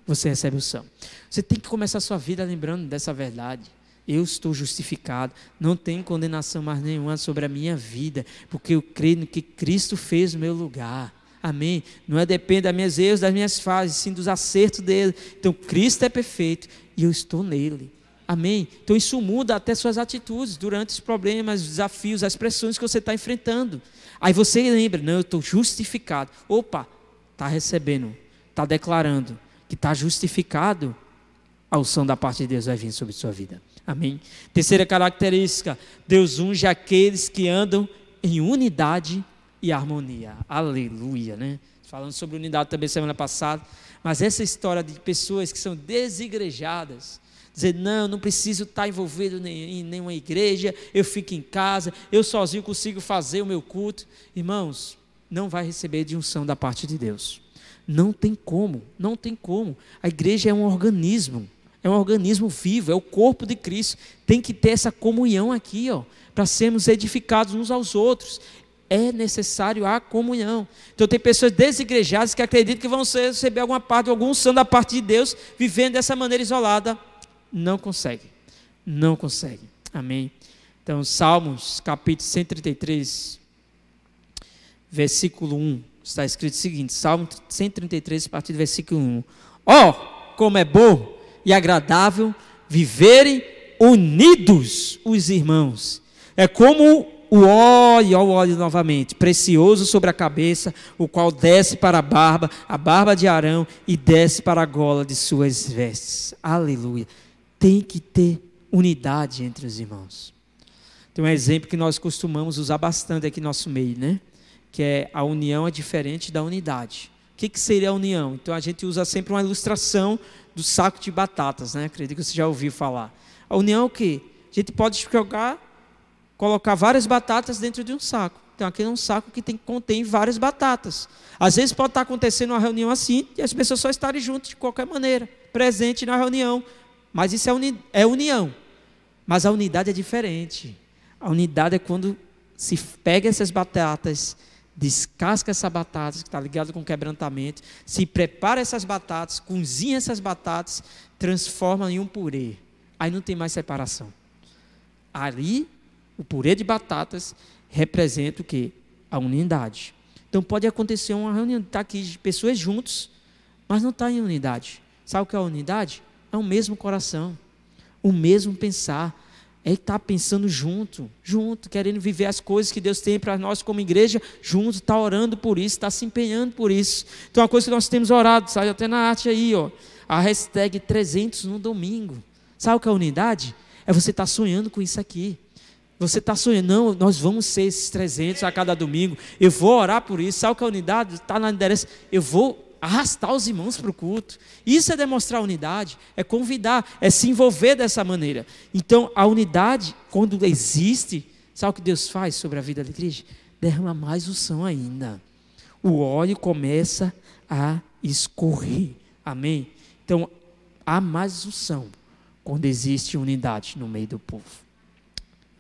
Você recebe o são. Você tem que começar a sua vida lembrando dessa verdade. Eu estou justificado, não tem condenação mais nenhuma sobre a minha vida, porque eu creio no que Cristo fez no meu lugar. Amém? Não depende das minhas erros, das minhas fases, sim dos acertos dele. Então Cristo é perfeito e eu estou nele. Amém? Então isso muda até suas atitudes durante os problemas, os desafios, as pressões que você está enfrentando. Aí você lembra, não, eu estou justificado. Opa, está recebendo, está declarando que está justificado, a unção da parte de Deus vai vir sobre sua vida. Amém? Terceira característica, Deus unge aqueles que andam em unidade e harmonia. Aleluia, Falando sobre unidade também semana passada, mas essa história de pessoas que são desigrejadas, dizer, não preciso estar envolvido em nenhuma igreja, eu fico em casa, eu sozinho consigo fazer o meu culto. Irmãos, não vai receber de unção da parte de Deus. Não tem como. A igreja é um organismo vivo, é o corpo de Cristo. Tem que ter essa comunhão aqui, para sermos edificados uns aos outros. É necessário a comunhão. Então tem pessoas desigrejadas que acreditam que vão receber alguma parte, alguma unção da parte de Deus, vivendo dessa maneira isolada. Não consegue. Amém? Então Salmos capítulo 133, versículo 1, está escrito o seguinte, Salmo 133, a partir do versículo 1. Como é bom e agradável viverem unidos os irmãos. É como o óleo novamente, precioso sobre a cabeça, o qual desce para a barba de Arão, e desce para a gola de suas vestes. Aleluia. Tem que ter unidade entre os irmãos. Tem um exemplo que nós costumamos usar bastante aqui no nosso meio, né? Que é a união é diferente da unidade. O que seria a união? Então a gente usa sempre uma ilustração do saco de batatas, né? Acredito que você já ouviu falar. A união é o quê? A gente pode colocar várias batatas dentro de um saco. Então aquele é um saco que contém várias batatas. Às vezes pode estar acontecendo uma reunião assim e as pessoas só estarem juntas de qualquer maneira, presente na reunião. Mas isso é união. Mas a unidade é diferente. A unidade é quando se pega essas batatas, descasca essas batatas, que está ligado com quebrantamento, se prepara essas batatas, cozinha essas batatas, transforma em um purê. Aí não tem mais separação. Ali, o purê de batatas representa o quê? A unidade. Então pode acontecer uma reunião, está aqui de pessoas juntos, mas não está em unidade. Sabe o que é a unidade? É o mesmo coração, o mesmo pensar. É estar pensando junto, querendo viver as coisas que Deus tem para nós como igreja, junto, está orando por isso, está se empenhando por isso. Então, uma coisa que nós temos orado, sai até na arte aí, ó, a hashtag 300 no domingo. Sabe o que é unidade? É você estar sonhando com isso aqui. Você está sonhando, não, nós vamos ser esses 300 a cada domingo, eu vou orar por isso. Sabe o que é unidade? Está na liderança, eu vou arrastar os irmãos para o culto. Isso é demonstrar unidade, é convidar, é se envolver dessa maneira. Então a unidade, quando existe, sabe o que Deus faz sobre a vida da igreja? Derrama mais unção ainda. O óleo começa a escorrer. Amém? Então há mais unção quando existe unidade no meio do povo.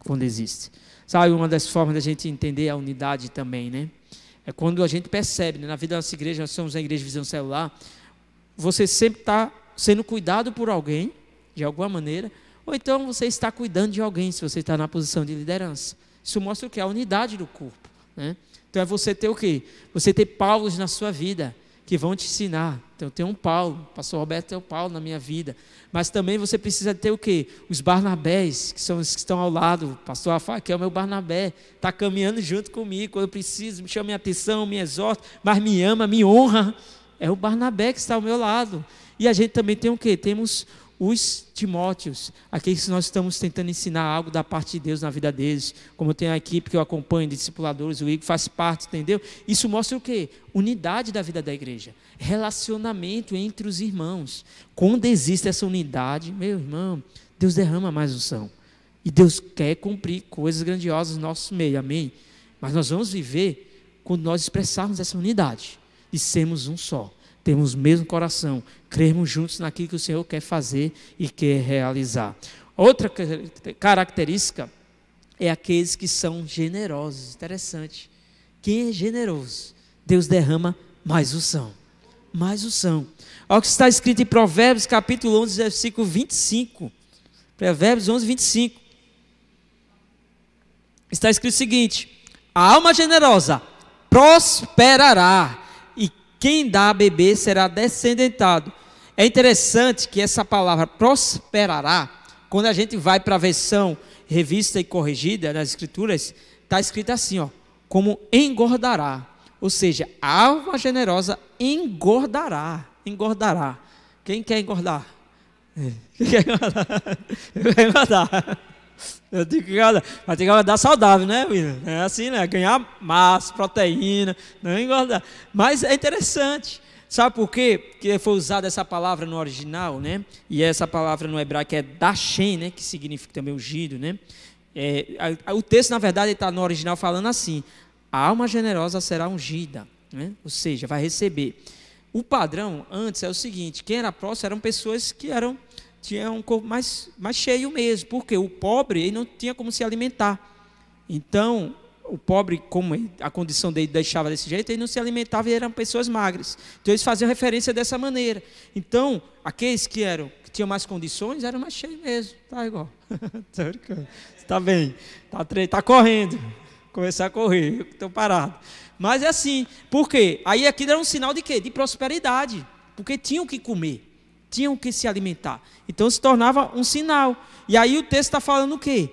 Quando existe. Sabe uma das formas da gente entender a unidade também, né? É quando a gente percebe, né, na vida da nossa igreja, nós somos a igreja de Visão Celular, você sempre está sendo cuidado por alguém, de alguma maneira, ou então você está cuidando de alguém, se você está na posição de liderança. Isso mostra o que? A unidade do corpo, né? Então é você ter o quê? Você ter Paulos na sua vida, que vão te ensinar. Então tem um Paulo, o pastor Roberto tem um Paulo na minha vida, mas também você precisa ter o quê? Os Barnabés, que são os que estão ao lado. O pastor Rafael, que é o meu Barnabé, está caminhando junto comigo, quando eu preciso, me chama minha atenção, me exorta, mas me ama, me honra. É o Barnabé que está ao meu lado. E a gente também tem o quê? Temos os Timóteos, aqueles que nós estamos tentando ensinar algo da parte de Deus na vida deles, como eu tenho a equipe que eu acompanho, de discipuladores, o Igor faz parte, entendeu? Isso mostra o quê? Unidade da vida da igreja, relacionamento entre os irmãos. Quando existe essa unidade, meu irmão, Deus derrama mais unção, e Deus quer cumprir coisas grandiosas no nosso meio, amém? Mas nós vamos viver quando nós expressarmos essa unidade, e sermos um só, termos o mesmo coração, crermos juntos naquilo que o Senhor quer fazer e quer realizar. Outra característica é aqueles que são generosos. Interessante. Quem é generoso, Deus derrama mais unção. Mais unção. Olha o que está escrito em Provérbios, capítulo 11, versículo 25. Provérbios 11, 25. Está escrito o seguinte: a alma generosa prosperará, quem dá a beber será descendentado. É interessante que essa palavra prosperará, quando a gente vai para a versão revista e corrigida das escrituras, está escrito assim, ó, como engordará. Ou seja, a alma generosa engordará. Engordará. Quem quer engordar? Quem quer engordar? Eu quero engordar. Eu tenho que engordar. Mas tem que engordar saudável, né, William? É assim, né? Ganhar massa, proteína, não engordar. Mas é interessante. Sabe por quê? Porque foi usada essa palavra no original, né? E essa palavra no hebraico é dashem, né? Que significa também ungido, né? O texto, na verdade, está no original falando assim: a alma generosa será ungida, né? Ou seja, vai receber. O padrão antes é o seguinte: quem era próximo eram pessoas que tinha um corpo mais cheio mesmo, porque o pobre ele não tinha como se alimentar. Então, o pobre, como a condição dele deixava desse jeito, ele não se alimentava e eram pessoas magras. Então, eles faziam referência dessa maneira. Então, aqueles que tinham mais condições eram mais cheios mesmo. Tá igual. Está bem. Está correndo. Começar a correr. Eu estou parado. Mas é assim. Por quê? Aí aquilo era um sinal de quê? De prosperidade. Porque tinham que comer. Tinham que se alimentar. Então se tornava um sinal. E aí o texto está falando o quê?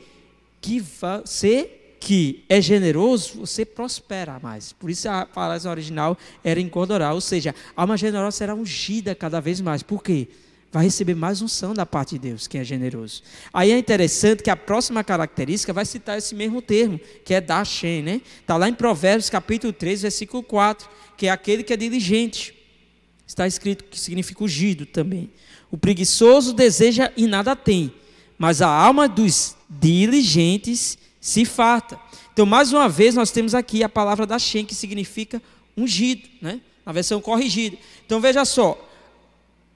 Que você que é generoso, você prospera mais. Por isso a frase original era engordará, ou seja, a alma generosa será ungida cada vez mais. Por quê? Vai receber mais unção da parte de Deus, quem é generoso. Aí é interessante que a próxima característica vai citar esse mesmo termo, que é da Hashem, né? Está lá em Provérbios capítulo 3, versículo 4, que é aquele que é diligente. Está escrito que significa ungido também. O preguiçoso deseja e nada tem, mas a alma dos diligentes se farta. Então, mais uma vez, nós temos aqui a palavra da Hashem, que significa ungido, né? Na versão corrigida. Então, veja só,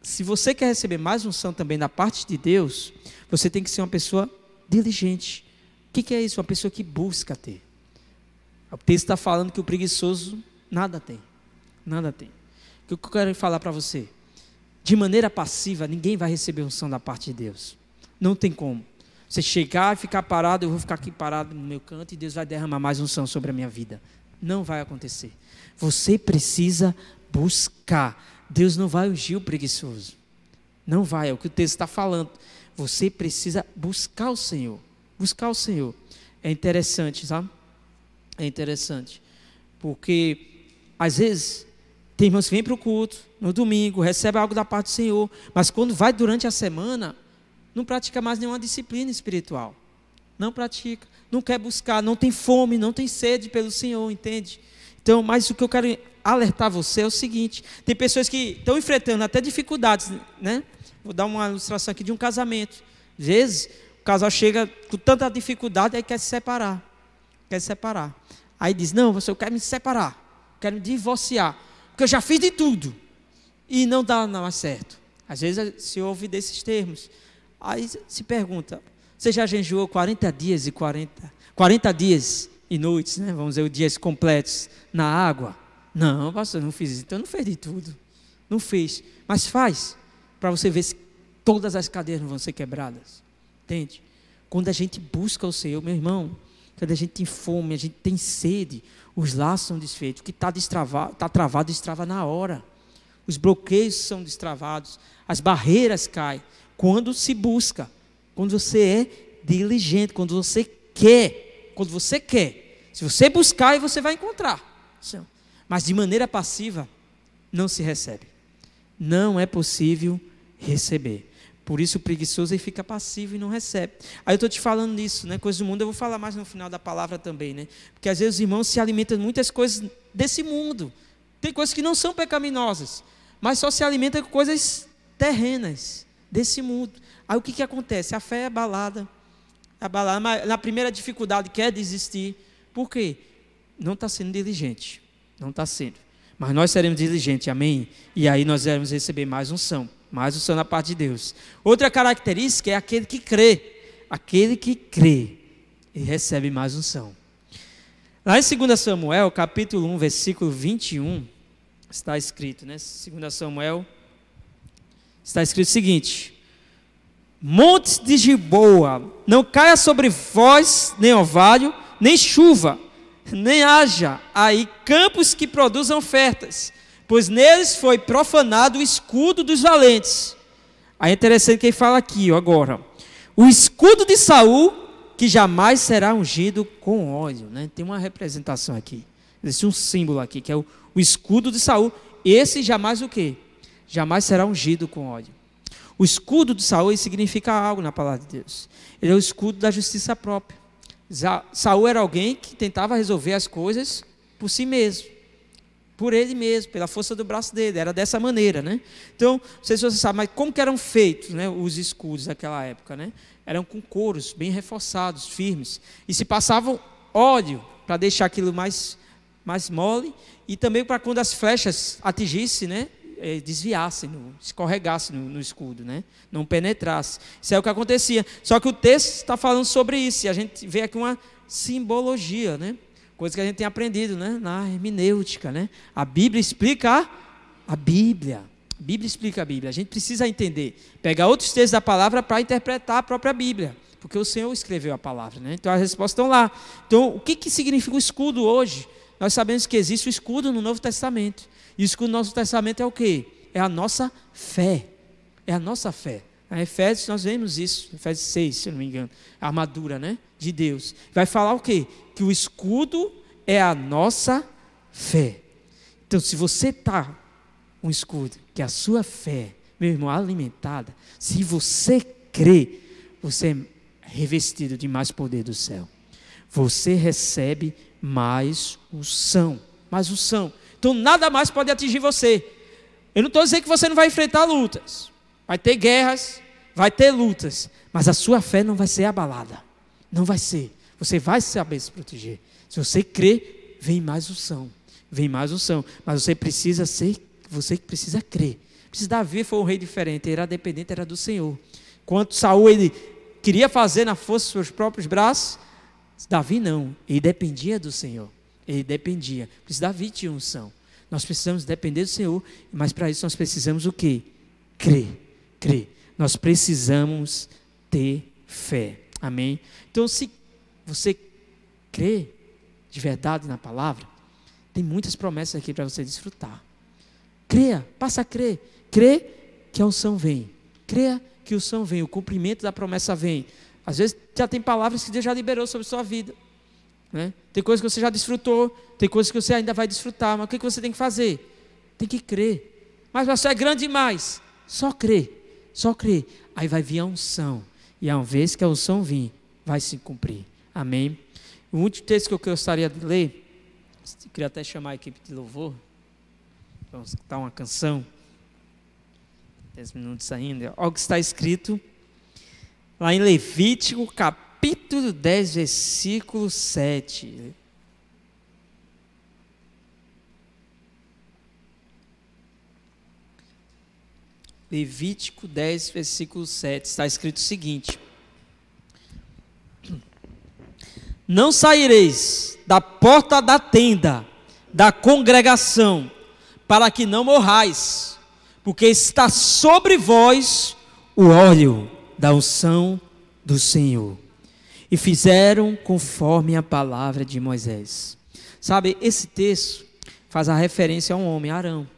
se você quer receber mais unção também da parte de Deus, você tem que ser uma pessoa diligente. O que é isso? Uma pessoa que busca ter. O texto está falando que o preguiçoso nada tem. Nada tem. O que eu quero falar para você? De maneira passiva, ninguém vai receber unção da parte de Deus. Não tem como. Você chegar e ficar parado, eu vou ficar aqui parado no meu canto e Deus vai derramar mais unção sobre a minha vida. Não vai acontecer. Você precisa buscar. Deus não vai ungir o preguiçoso. Não vai, é o que o texto está falando. Você precisa buscar o Senhor. Buscar o Senhor. É interessante, sabe? É interessante. Porque, às vezes, tem irmãos que vêm para o culto, no domingo, recebe algo da parte do Senhor, mas quando vai durante a semana, não pratica mais nenhuma disciplina espiritual. Não pratica, não quer buscar, não tem fome, não tem sede pelo Senhor, entende? Então, mas o que eu quero alertar você é o seguinte: tem pessoas que estão enfrentando até dificuldades, né? Vou dar uma ilustração aqui de um casamento. Às vezes, o casal chega com tanta dificuldade, aí quer se separar. Quer se separar. Aí diz, não, eu quero me separar, quero me divorciar, porque eu já fiz de tudo. E não dá mais certo. Às vezes se ouve desses termos. Aí se pergunta, você já jejuou 40 dias e noites, né? Vamos dizer, dias completos na água? Não, pastor, não fiz isso. Então não fez de tudo. Não fez. Mas faz, para você ver se todas as cadeias não vão ser quebradas. Entende? Quando a gente busca o Senhor, meu irmão, quando a gente tem fome, a gente tem sede, os laços são desfeitos. O que está travado, destrava na hora. Os bloqueios são destravados. As barreiras caem. Quando se busca, quando você é diligente, quando você quer. Quando você quer. Se você buscar, aí você vai encontrar. Mas de maneira passiva, não se recebe. Não é possível receber. Por isso o preguiçoso ele fica passivo e não recebe. Aí eu estou te falando nisso, né? Coisas do mundo, eu vou falar mais no final da palavra também, né? Porque às vezes os irmãos se alimentam de muitas coisas desse mundo. Tem coisas que não são pecaminosas, mas só se alimentam com coisas terrenas desse mundo. Aí o que acontece? A fé é abalada. Na primeira dificuldade quer desistir. Por quê? Não está sendo diligente. Não está sendo. Mas nós seremos diligentes, amém? E aí nós iremos receber mais unção da parte de Deus. Outra característica é aquele que crê. Aquele que crê e recebe mais unção. Lá em 2 Samuel, capítulo 1, versículo 21, está escrito, né? 2 Samuel, está escrito o seguinte: montes de Gilboa, não caia sobre vós nem orvalho, nem chuva, nem haja aí campos que produzam ofertas, pois neles foi profanado o escudo dos valentes. Aí é interessante que ele fala aqui, agora, o escudo de Saul, que jamais será ungido com óleo, né? Tem uma representação aqui, existe um símbolo aqui, que é o escudo de Saul. Esse jamais o quê? Jamais será ungido com óleo. O escudo de Saul significa algo na palavra de Deus. Ele é o escudo da justiça própria. Saul era alguém que tentava resolver as coisas por si mesmo, por ele mesmo, pela força do braço dele. Era dessa maneira, né? Então, não sei se você sabe, mas como que eram feitos, né, os escudos daquela época, né? Eram com couros bem reforçados, firmes, e se passavam óleo para deixar aquilo mais mole, e também para quando as flechas atingissem, né, desviassem, escorregassem no escudo, né? Não penetrasse. Isso é o que acontecia. Só que o texto está falando sobre isso, e a gente vê aqui uma simbologia, né? Coisa que a gente tem aprendido, né? Na hermenêutica, né? A Bíblia explica a Bíblia. A Bíblia explica a Bíblia. A gente precisa entender, pegar outros textos da palavra para interpretar a própria Bíblia, porque o Senhor escreveu a palavra, né? Então as respostas estão lá. Então o que significa o escudo hoje? Nós sabemos que existe o escudo no Novo Testamento. E o escudo do Novo Testamento é o quê? É a nossa fé. É a nossa fé. Na Efésios nós vemos isso, Efésios 6, se eu não me engano, a armadura, né, de Deus. Vai falar o quê? Que o escudo é a nossa fé. Então, se você está um escudo, que é a sua fé, meu irmão, alimentada, se você crê, você é revestido de mais poder do céu. Você recebe mais unção, mais unção. Então, nada mais pode atingir você. Eu não estou dizendo que você não vai enfrentar lutas. Vai ter guerras, vai ter lutas, mas a sua fé não vai ser abalada. Não vai ser. Você vai saber se proteger. Se você crê, vem mais unção. Vem mais unção. Mas você precisa crer. Davi foi um rei diferente, ele era dependente, era do Senhor. Enquanto Saul ele queria fazer na força dos seus próprios braços, Davi não, ele dependia do Senhor. Ele dependia. Por isso Davi tinha unção. Nós precisamos depender do Senhor, mas para isso nós precisamos o quê? Crer. Nós precisamos ter fé. Amém? Então, se você crê de verdade na palavra, tem muitas promessas aqui para você desfrutar. Creia, passa a crer. Crê que a unção vem. Creia que a unção vem, o cumprimento da promessa vem. Às vezes já tem palavras que Deus já liberou sobre a sua vida, né? Tem coisas que você já desfrutou, tem coisas que você ainda vai desfrutar, mas o que você tem que fazer? Tem que crer. Mas você é grande demais. Só crê. Aí vai vir a unção. E uma vez que a unção vir, vai se cumprir. Amém? O último texto que eu gostaria de ler, eu queria até chamar a equipe de louvor. Vamos cantar uma canção. 10 minutos ainda. Olha o que está escrito lá em Levítico, capítulo 10, versículo 7. Levítico 10, versículo 7. Está escrito o seguinte: não saireis da porta da tenda da congregação, para que não morrais, porque está sobre vós o óleo da unção do Senhor. E fizeram conforme a palavra de Moisés. Sabe, esse texto faz a referência a um homem, Arão.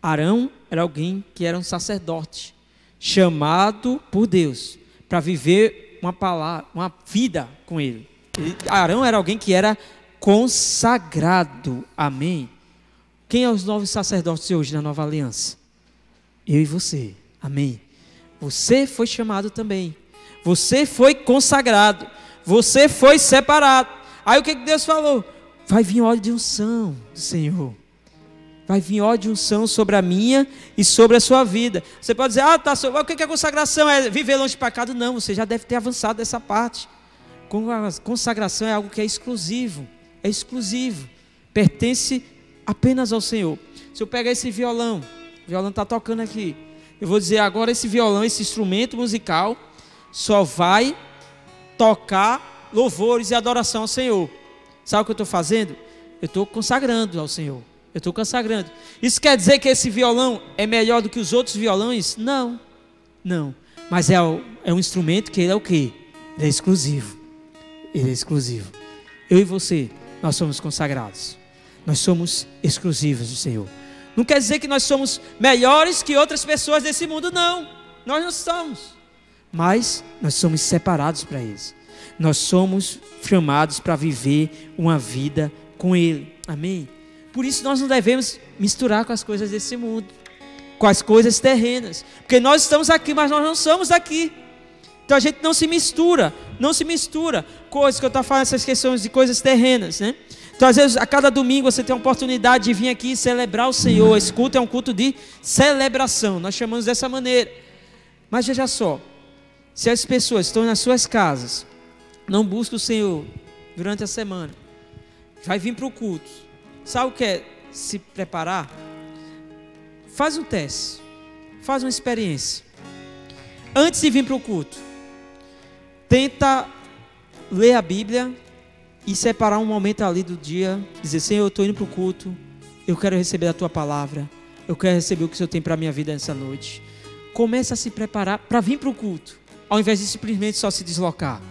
Arão era alguém que era um sacerdote, chamado por Deus para viver uma vida com ele. Arão era alguém que era consagrado. Amém? Quem é os novos sacerdotes de hoje na nova aliança? Eu e você. Amém? Você foi chamado também. Você foi consagrado. Você foi separado. Aí o que Deus falou? Vai vir óleo de unção do Senhor. Vai vir óleo de unção sobre a minha e sobre a sua vida. Você pode dizer, o que é consagração? É viver longe de pecado? Não, você já deve ter avançado dessa parte. Consagração é algo que é exclusivo. É exclusivo. Pertence apenas ao Senhor. Se eu pegar esse violão, o violão está tocando aqui. Eu vou dizer agora, esse violão, esse instrumento musical, só vai tocar louvores e adoração ao Senhor. Sabe o que eu estou fazendo? Eu estou consagrando ao Senhor. Eu estou consagrando. Isso quer dizer que esse violão é melhor do que os outros violões? Não. Não. Mas é um instrumento que ele é o quê? Ele é exclusivo. Ele é exclusivo. Eu e você, nós somos consagrados. Nós somos exclusivos do Senhor. Não quer dizer que nós somos melhores que outras pessoas desse mundo, não. Nós não somos. Mas nós somos separados para isso. Nós somos chamados para viver uma vida com Ele. Amém? Por isso nós não devemos misturar com as coisas desse mundo, com as coisas terrenas. Porque nós estamos aqui, mas nós não somos daqui. Então a gente não se mistura. Coisas que eu estou falando, essas questões de coisas terrenas, né? Então às vezes a cada domingo você tem a oportunidade de vir aqui e celebrar o Senhor. Esse culto é um culto de celebração. Nós chamamos dessa maneira. Mas veja só, se as pessoas estão nas suas casas, não buscam o Senhor durante a semana, vai vir para o culto. Sabe o que é se preparar? Faz um teste, faz uma experiência. Antes de vir para o culto, tenta ler a Bíblia e separar um momento ali do dia, dizer, Senhor, eu estou indo para o culto, eu quero receber a Tua palavra, eu quero receber o que o Senhor tem para a minha vida nessa noite. Comece a se preparar para vir para o culto, ao invés de simplesmente só se deslocar.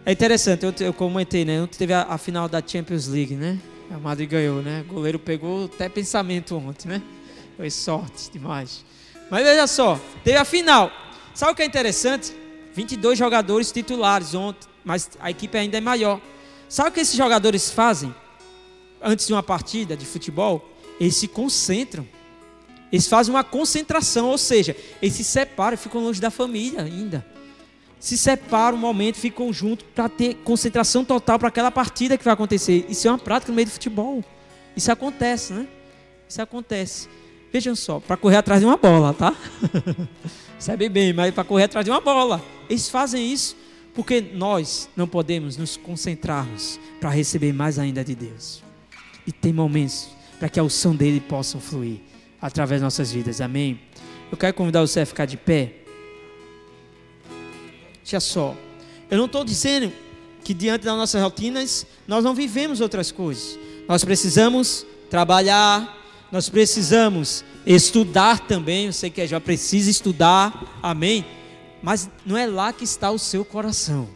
É interessante, eu comentei, né? Ontem teve a final da Champions League, né? A Madrid ganhou, né? O goleiro pegou até pensamento ontem, né? Foi sorte demais. Mas veja só, teve a final. Sabe o que é interessante? 22 jogadores titulares ontem, mas a equipe ainda é maior. Sabe o que esses jogadores fazem antes de uma partida de futebol? Eles se concentram. Eles fazem uma concentração, ou seja, eles se separam, ficam longe da família ainda. Se separam um momento, ficam juntos para ter concentração total para aquela partida que vai acontecer. Isso é uma prática no meio do futebol. Isso acontece, né? Isso acontece. Vejam só, para correr atrás de uma bola, tá? Sabe bem, mas para correr atrás de uma bola. Eles fazem isso porque nós não podemos nos concentrarmos para receber mais ainda de Deus. E tem momentos para que a unção dele possa fluir através das nossas vidas, amém? Eu quero convidar você a ficar de pé. Deixa só, eu não estou dizendo que diante das nossas rotinas nós não vivemos outras coisas. Nós precisamos trabalhar, nós precisamos estudar também. Eu sei que já precisa estudar, amém? Mas não é lá que está o seu coração.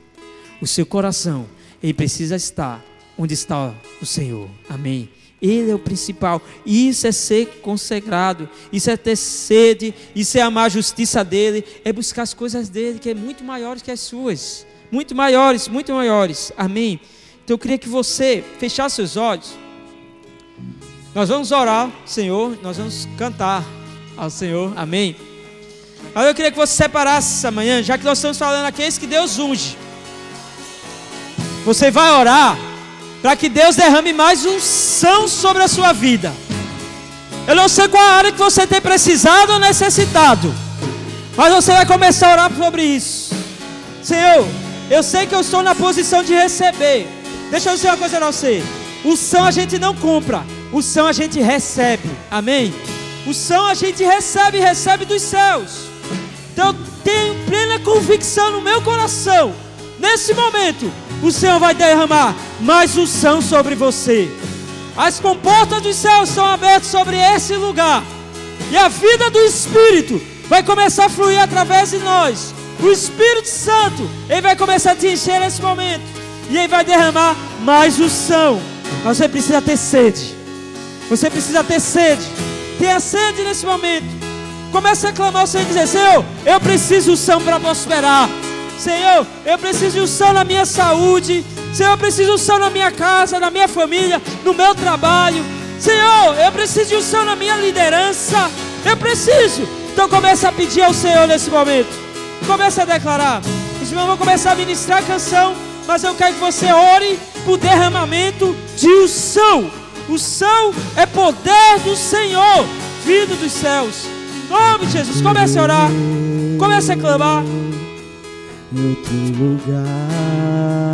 O seu coração, ele precisa estar onde está o Senhor, amém? Ele é o principal. Isso é ser consagrado, isso é ter sede, isso é amar a justiça dele, é buscar as coisas dele, que é muito maiores que as suas, muito maiores, amém? Então eu queria que você fechasse seus olhos. Nós vamos orar, Senhor, nós vamos cantar ao Senhor, amém? Mas eu queria que você separasse essa manhã, já que nós estamos falando aqui, é isso que Deus unge. Você vai orar para que Deus derrame mais unção sobre a sua vida. Eu não sei qual a área que você tem precisado ou necessitado, mas você vai começar a orar sobre isso. Senhor, eu sei que eu estou na posição de receber. Deixa eu dizer uma coisa para você. Unção a gente não compra, unção a gente recebe, amém? Unção a gente recebe dos céus. Então eu tenho plena convicção no meu coração, nesse momento, o Senhor vai derramar mais unção sobre você. As comportas dos céus são abertas sobre esse lugar, e a vida do Espírito vai começar a fluir através de nós. O Espírito Santo, ele vai começar a te encher nesse momento, e ele vai derramar mais unção. Mas você precisa ter sede. Você precisa ter sede. Tenha sede nesse momento. Comece a clamar ao Senhor e dizer: Senhor, eu preciso de unção para prosperar. Senhor, eu preciso de unção na minha saúde. Senhor, eu preciso de unção na minha casa, na minha família, no meu trabalho. Senhor, eu preciso de unção na minha liderança. Eu preciso. Então comece a pedir ao Senhor nesse momento. Comece a declarar. Os irmãos vão começar a ministrar a canção, mas eu quero que você ore por derramamento de unção. Unção é poder do Senhor, vindo dos céus. Em nome de Jesus, comece a orar. Comece a clamar. Em outro lugar,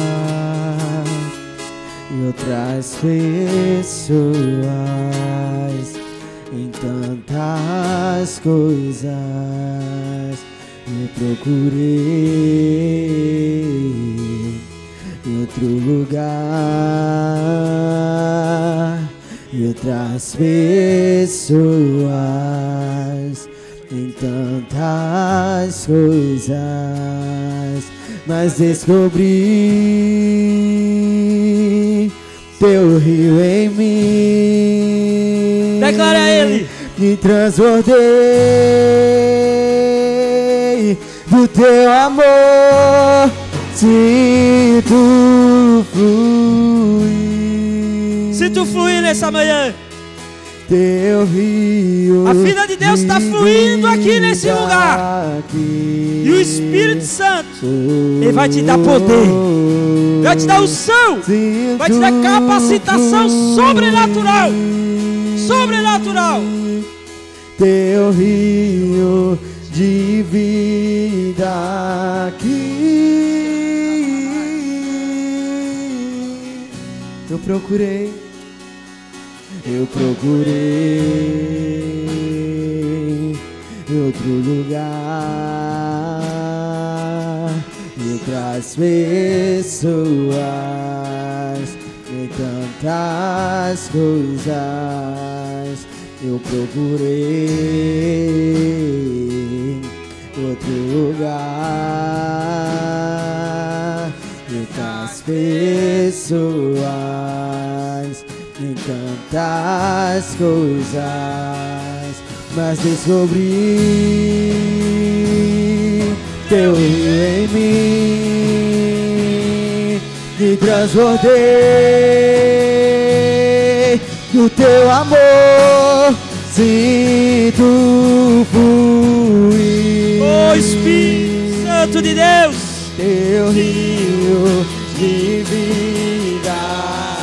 em outras pessoas, em tantas coisas eu procurei. Em outro lugar, em outras pessoas, em tantas coisas, mas descobri teu rio em mim. Declara a Ele. Me transbordei do teu amor, sinto fluir. Sinto fluir nessa manhã. Teu rio. A vida de Deus está fluindo aqui nesse lugar. E o Espírito Santo, ele vai te dar poder, vai te dar unção, vai te dar capacitação sobrenatural. Sobrenatural. Teu rio de vida aqui. Eu procurei em outro lugar, em outras pessoas, em tantas coisas eu procurei. Em outro lugar, em outras pessoas, em tantas coisas, mas descobri teu rio em mim, me transbordei do teu amor, sinto fluir. Oh Espírito Santo de Deus, teu rio de vida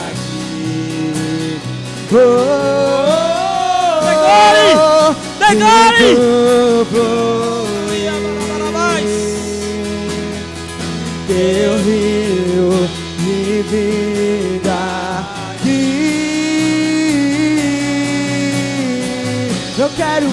aqui. Declare! Teu rio de vida aqui. Eu quero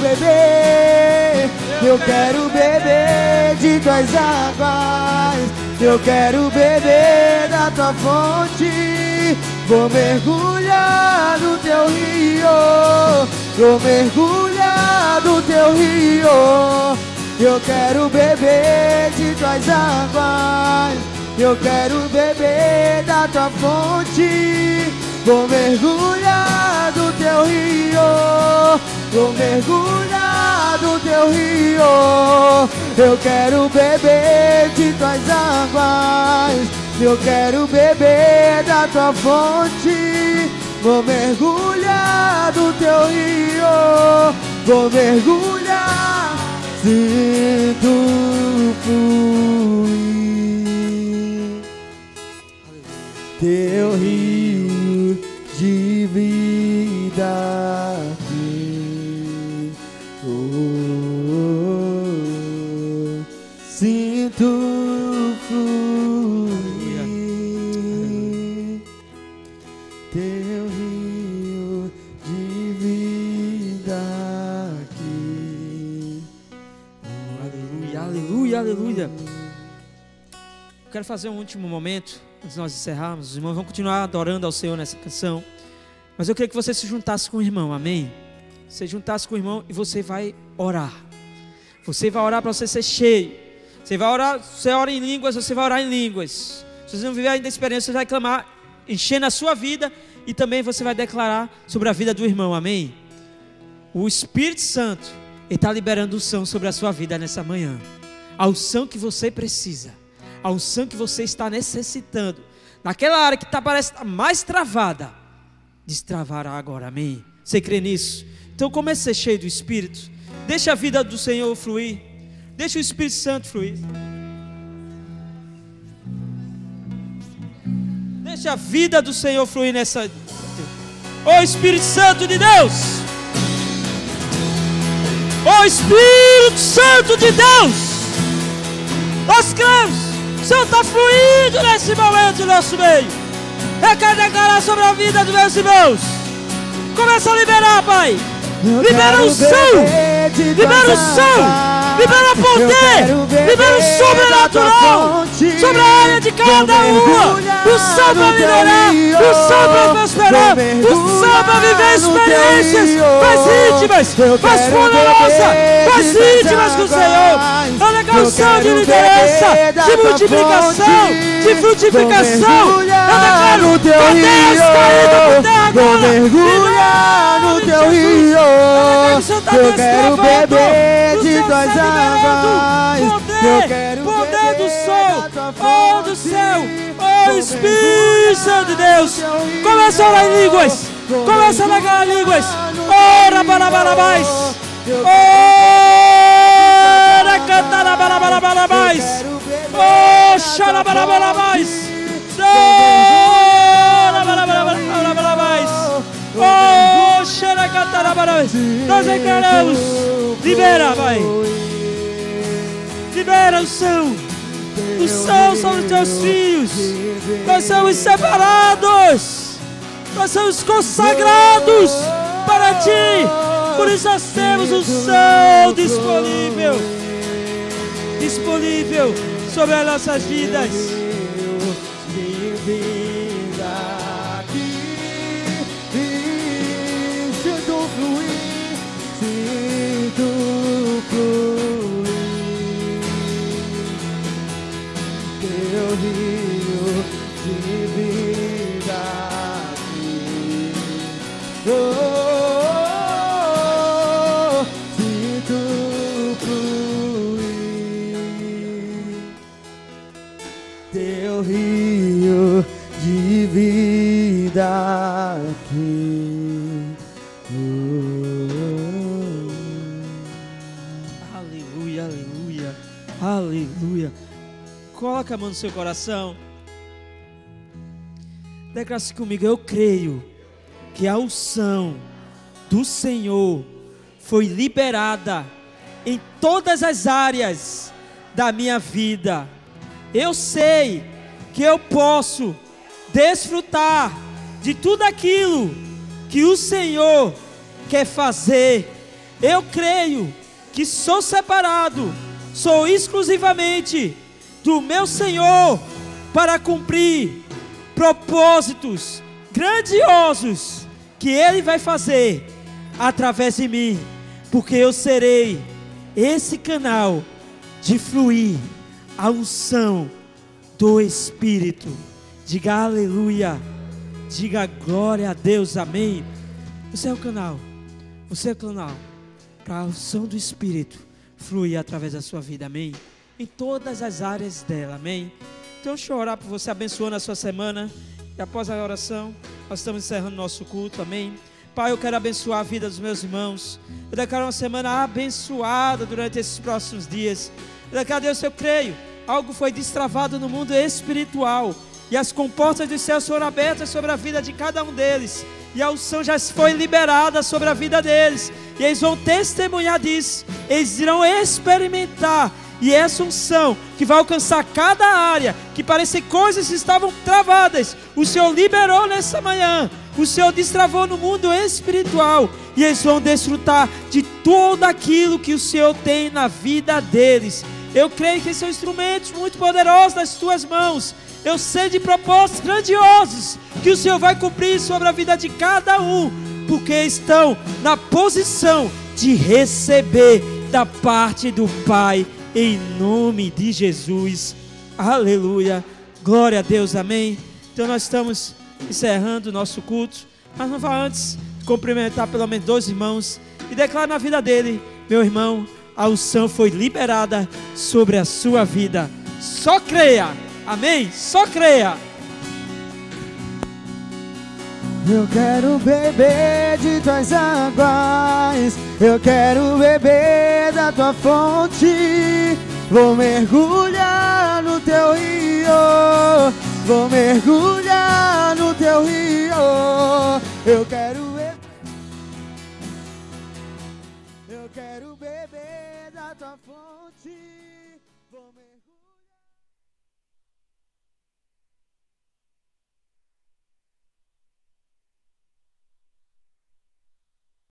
beber de tuas águas. Eu quero beber da tua fonte. Vou mergulhar no teu rio. Vou mergulhar no teu rio. Eu quero beber de tuas águas. Eu quero beber da tua fonte. Vou mergulhar no teu rio. Vou mergulhar no teu rio. Eu quero beber de tuas águas. Eu quero beber da tua fonte. Vou mergulhar no teu rio. Vou mergulhar. Sinto fluir teu rio de vida aqui. Sinto fluir teu rio de vida aqui. Aleluia, aleluia. Eu quero fazer um último momento, antes de nós encerrarmos. Os irmãos vão continuar adorando ao Senhor nessa canção. Mas eu queria que você se juntasse com o irmão, amém? Você juntasse com o irmão e você vai orar. Você vai orar para você ser cheio. Você vai orar, você ora em línguas, você vai orar em línguas. Se você não viver ainda a experiência, você vai clamar, enchendo a sua vida. E também você vai declarar sobre a vida do irmão, amém? O Espírito Santo está liberando unção sobre a sua vida nessa manhã. A unção que você precisa. A unção que você está necessitando. Naquela área que parece estar mais travada, destravará agora, amém? Você crê nisso? Então comece a ser cheio do Espírito. Deixa a vida do Senhor fluir. Deixa o Espírito Santo fluir. Deixa a vida do Senhor fluir nessa... Ô Espírito Santo de Deus! Ô Espírito Santo de Deus! Nós cremos, o Senhor está fluindo nesse momento no nosso meio. Eu quero declarar sobre a vida dos meus irmãos. Começa a liberar, Pai. Libera o som. Libera o som. Libera poder. Libera o sobrenatural sobre a área de cada uma. O som para melhorar. O som para prosperar. O som para viver experiências mais íntimas, mais poderosas, mais íntimas com o Senhor. A declaração de liderança, de multiplicação, de frutificação. Eu declaro cadeias caídas por terra agora. Mergulhar no teu rio. Eu quero beber de tuas águas. Eu quero poder do sol, oh do céu, oh Espírito Santo de Deus. Começa a orar em línguas. Começa a declarar línguas. Ora para barabás. Ora cantar para barabás. Oh chora para barabás. Ora para barabás. Oh chora cantar para. Nós declaramos. Libera, Pai. Libera o céu sobre os teus filhos. Nós somos separados. Nós somos consagrados para Ti. Por isso nós temos o céu disponível sobre as nossas vidas. Teu rio de vida aqui. Sinto fluir. teu rio de vida aqui. Aleluia, aleluia, aleluia. Coloca a mão no seu coração. Declara-se comigo: eu creio que a unção do Senhor foi liberada em todas as áreas da minha vida. Eu sei que eu posso desfrutar de tudo aquilo que o Senhor quer fazer. Eu creio que sou separado, sou exclusivamente do meu Senhor para cumprir propósitos grandiosos que Ele vai fazer através de mim, porque eu serei esse canal de fluir a unção do Espírito. Diga aleluia, diga glória a Deus, amém. Você é o canal para a unção do Espírito fluir através da sua vida, amém, em todas as áreas dela, amém. Então deixa eu orar por você, abençoando a sua semana, e após a oração nós estamos encerrando nosso culto, amém. Pai, eu quero abençoar a vida dos meus irmãos. Eu declaro uma semana abençoada durante esses próximos dias. Eu declaro, Deus, eu creio, algo foi destravado no mundo espiritual, e as comportas dos céus foram abertas sobre a vida de cada um deles, e a unção já foi liberada sobre a vida deles, e eles vão testemunhar disso, eles irão experimentar, e essa unção que vai alcançar cada área, que parecia coisas que estavam travadas, o Senhor liberou nessa manhã, o Senhor destravou no mundo espiritual, e eles vão desfrutar de tudo aquilo que o Senhor tem na vida deles. Eu creio que são instrumentos muito poderosos nas tuas mãos. Eu sei de propósitos grandiosos que o Senhor vai cumprir sobre a vida de cada um, porque estão na posição de receber da parte do Pai, em nome de Jesus. Aleluia, glória a Deus, amém. Então nós estamos encerrando o nosso culto, mas não vá antes de cumprimentar pelo menos 2 irmãos e declarar na vida dele: meu irmão, a unção foi liberada sobre a sua vida. Só creia, amém? Só creia. Eu quero beber de tuas águas, eu quero beber da tua fonte. Vou mergulhar no teu rio, vou mergulhar no teu rio. Eu quero beber da tua fonte. Vou mergulhar.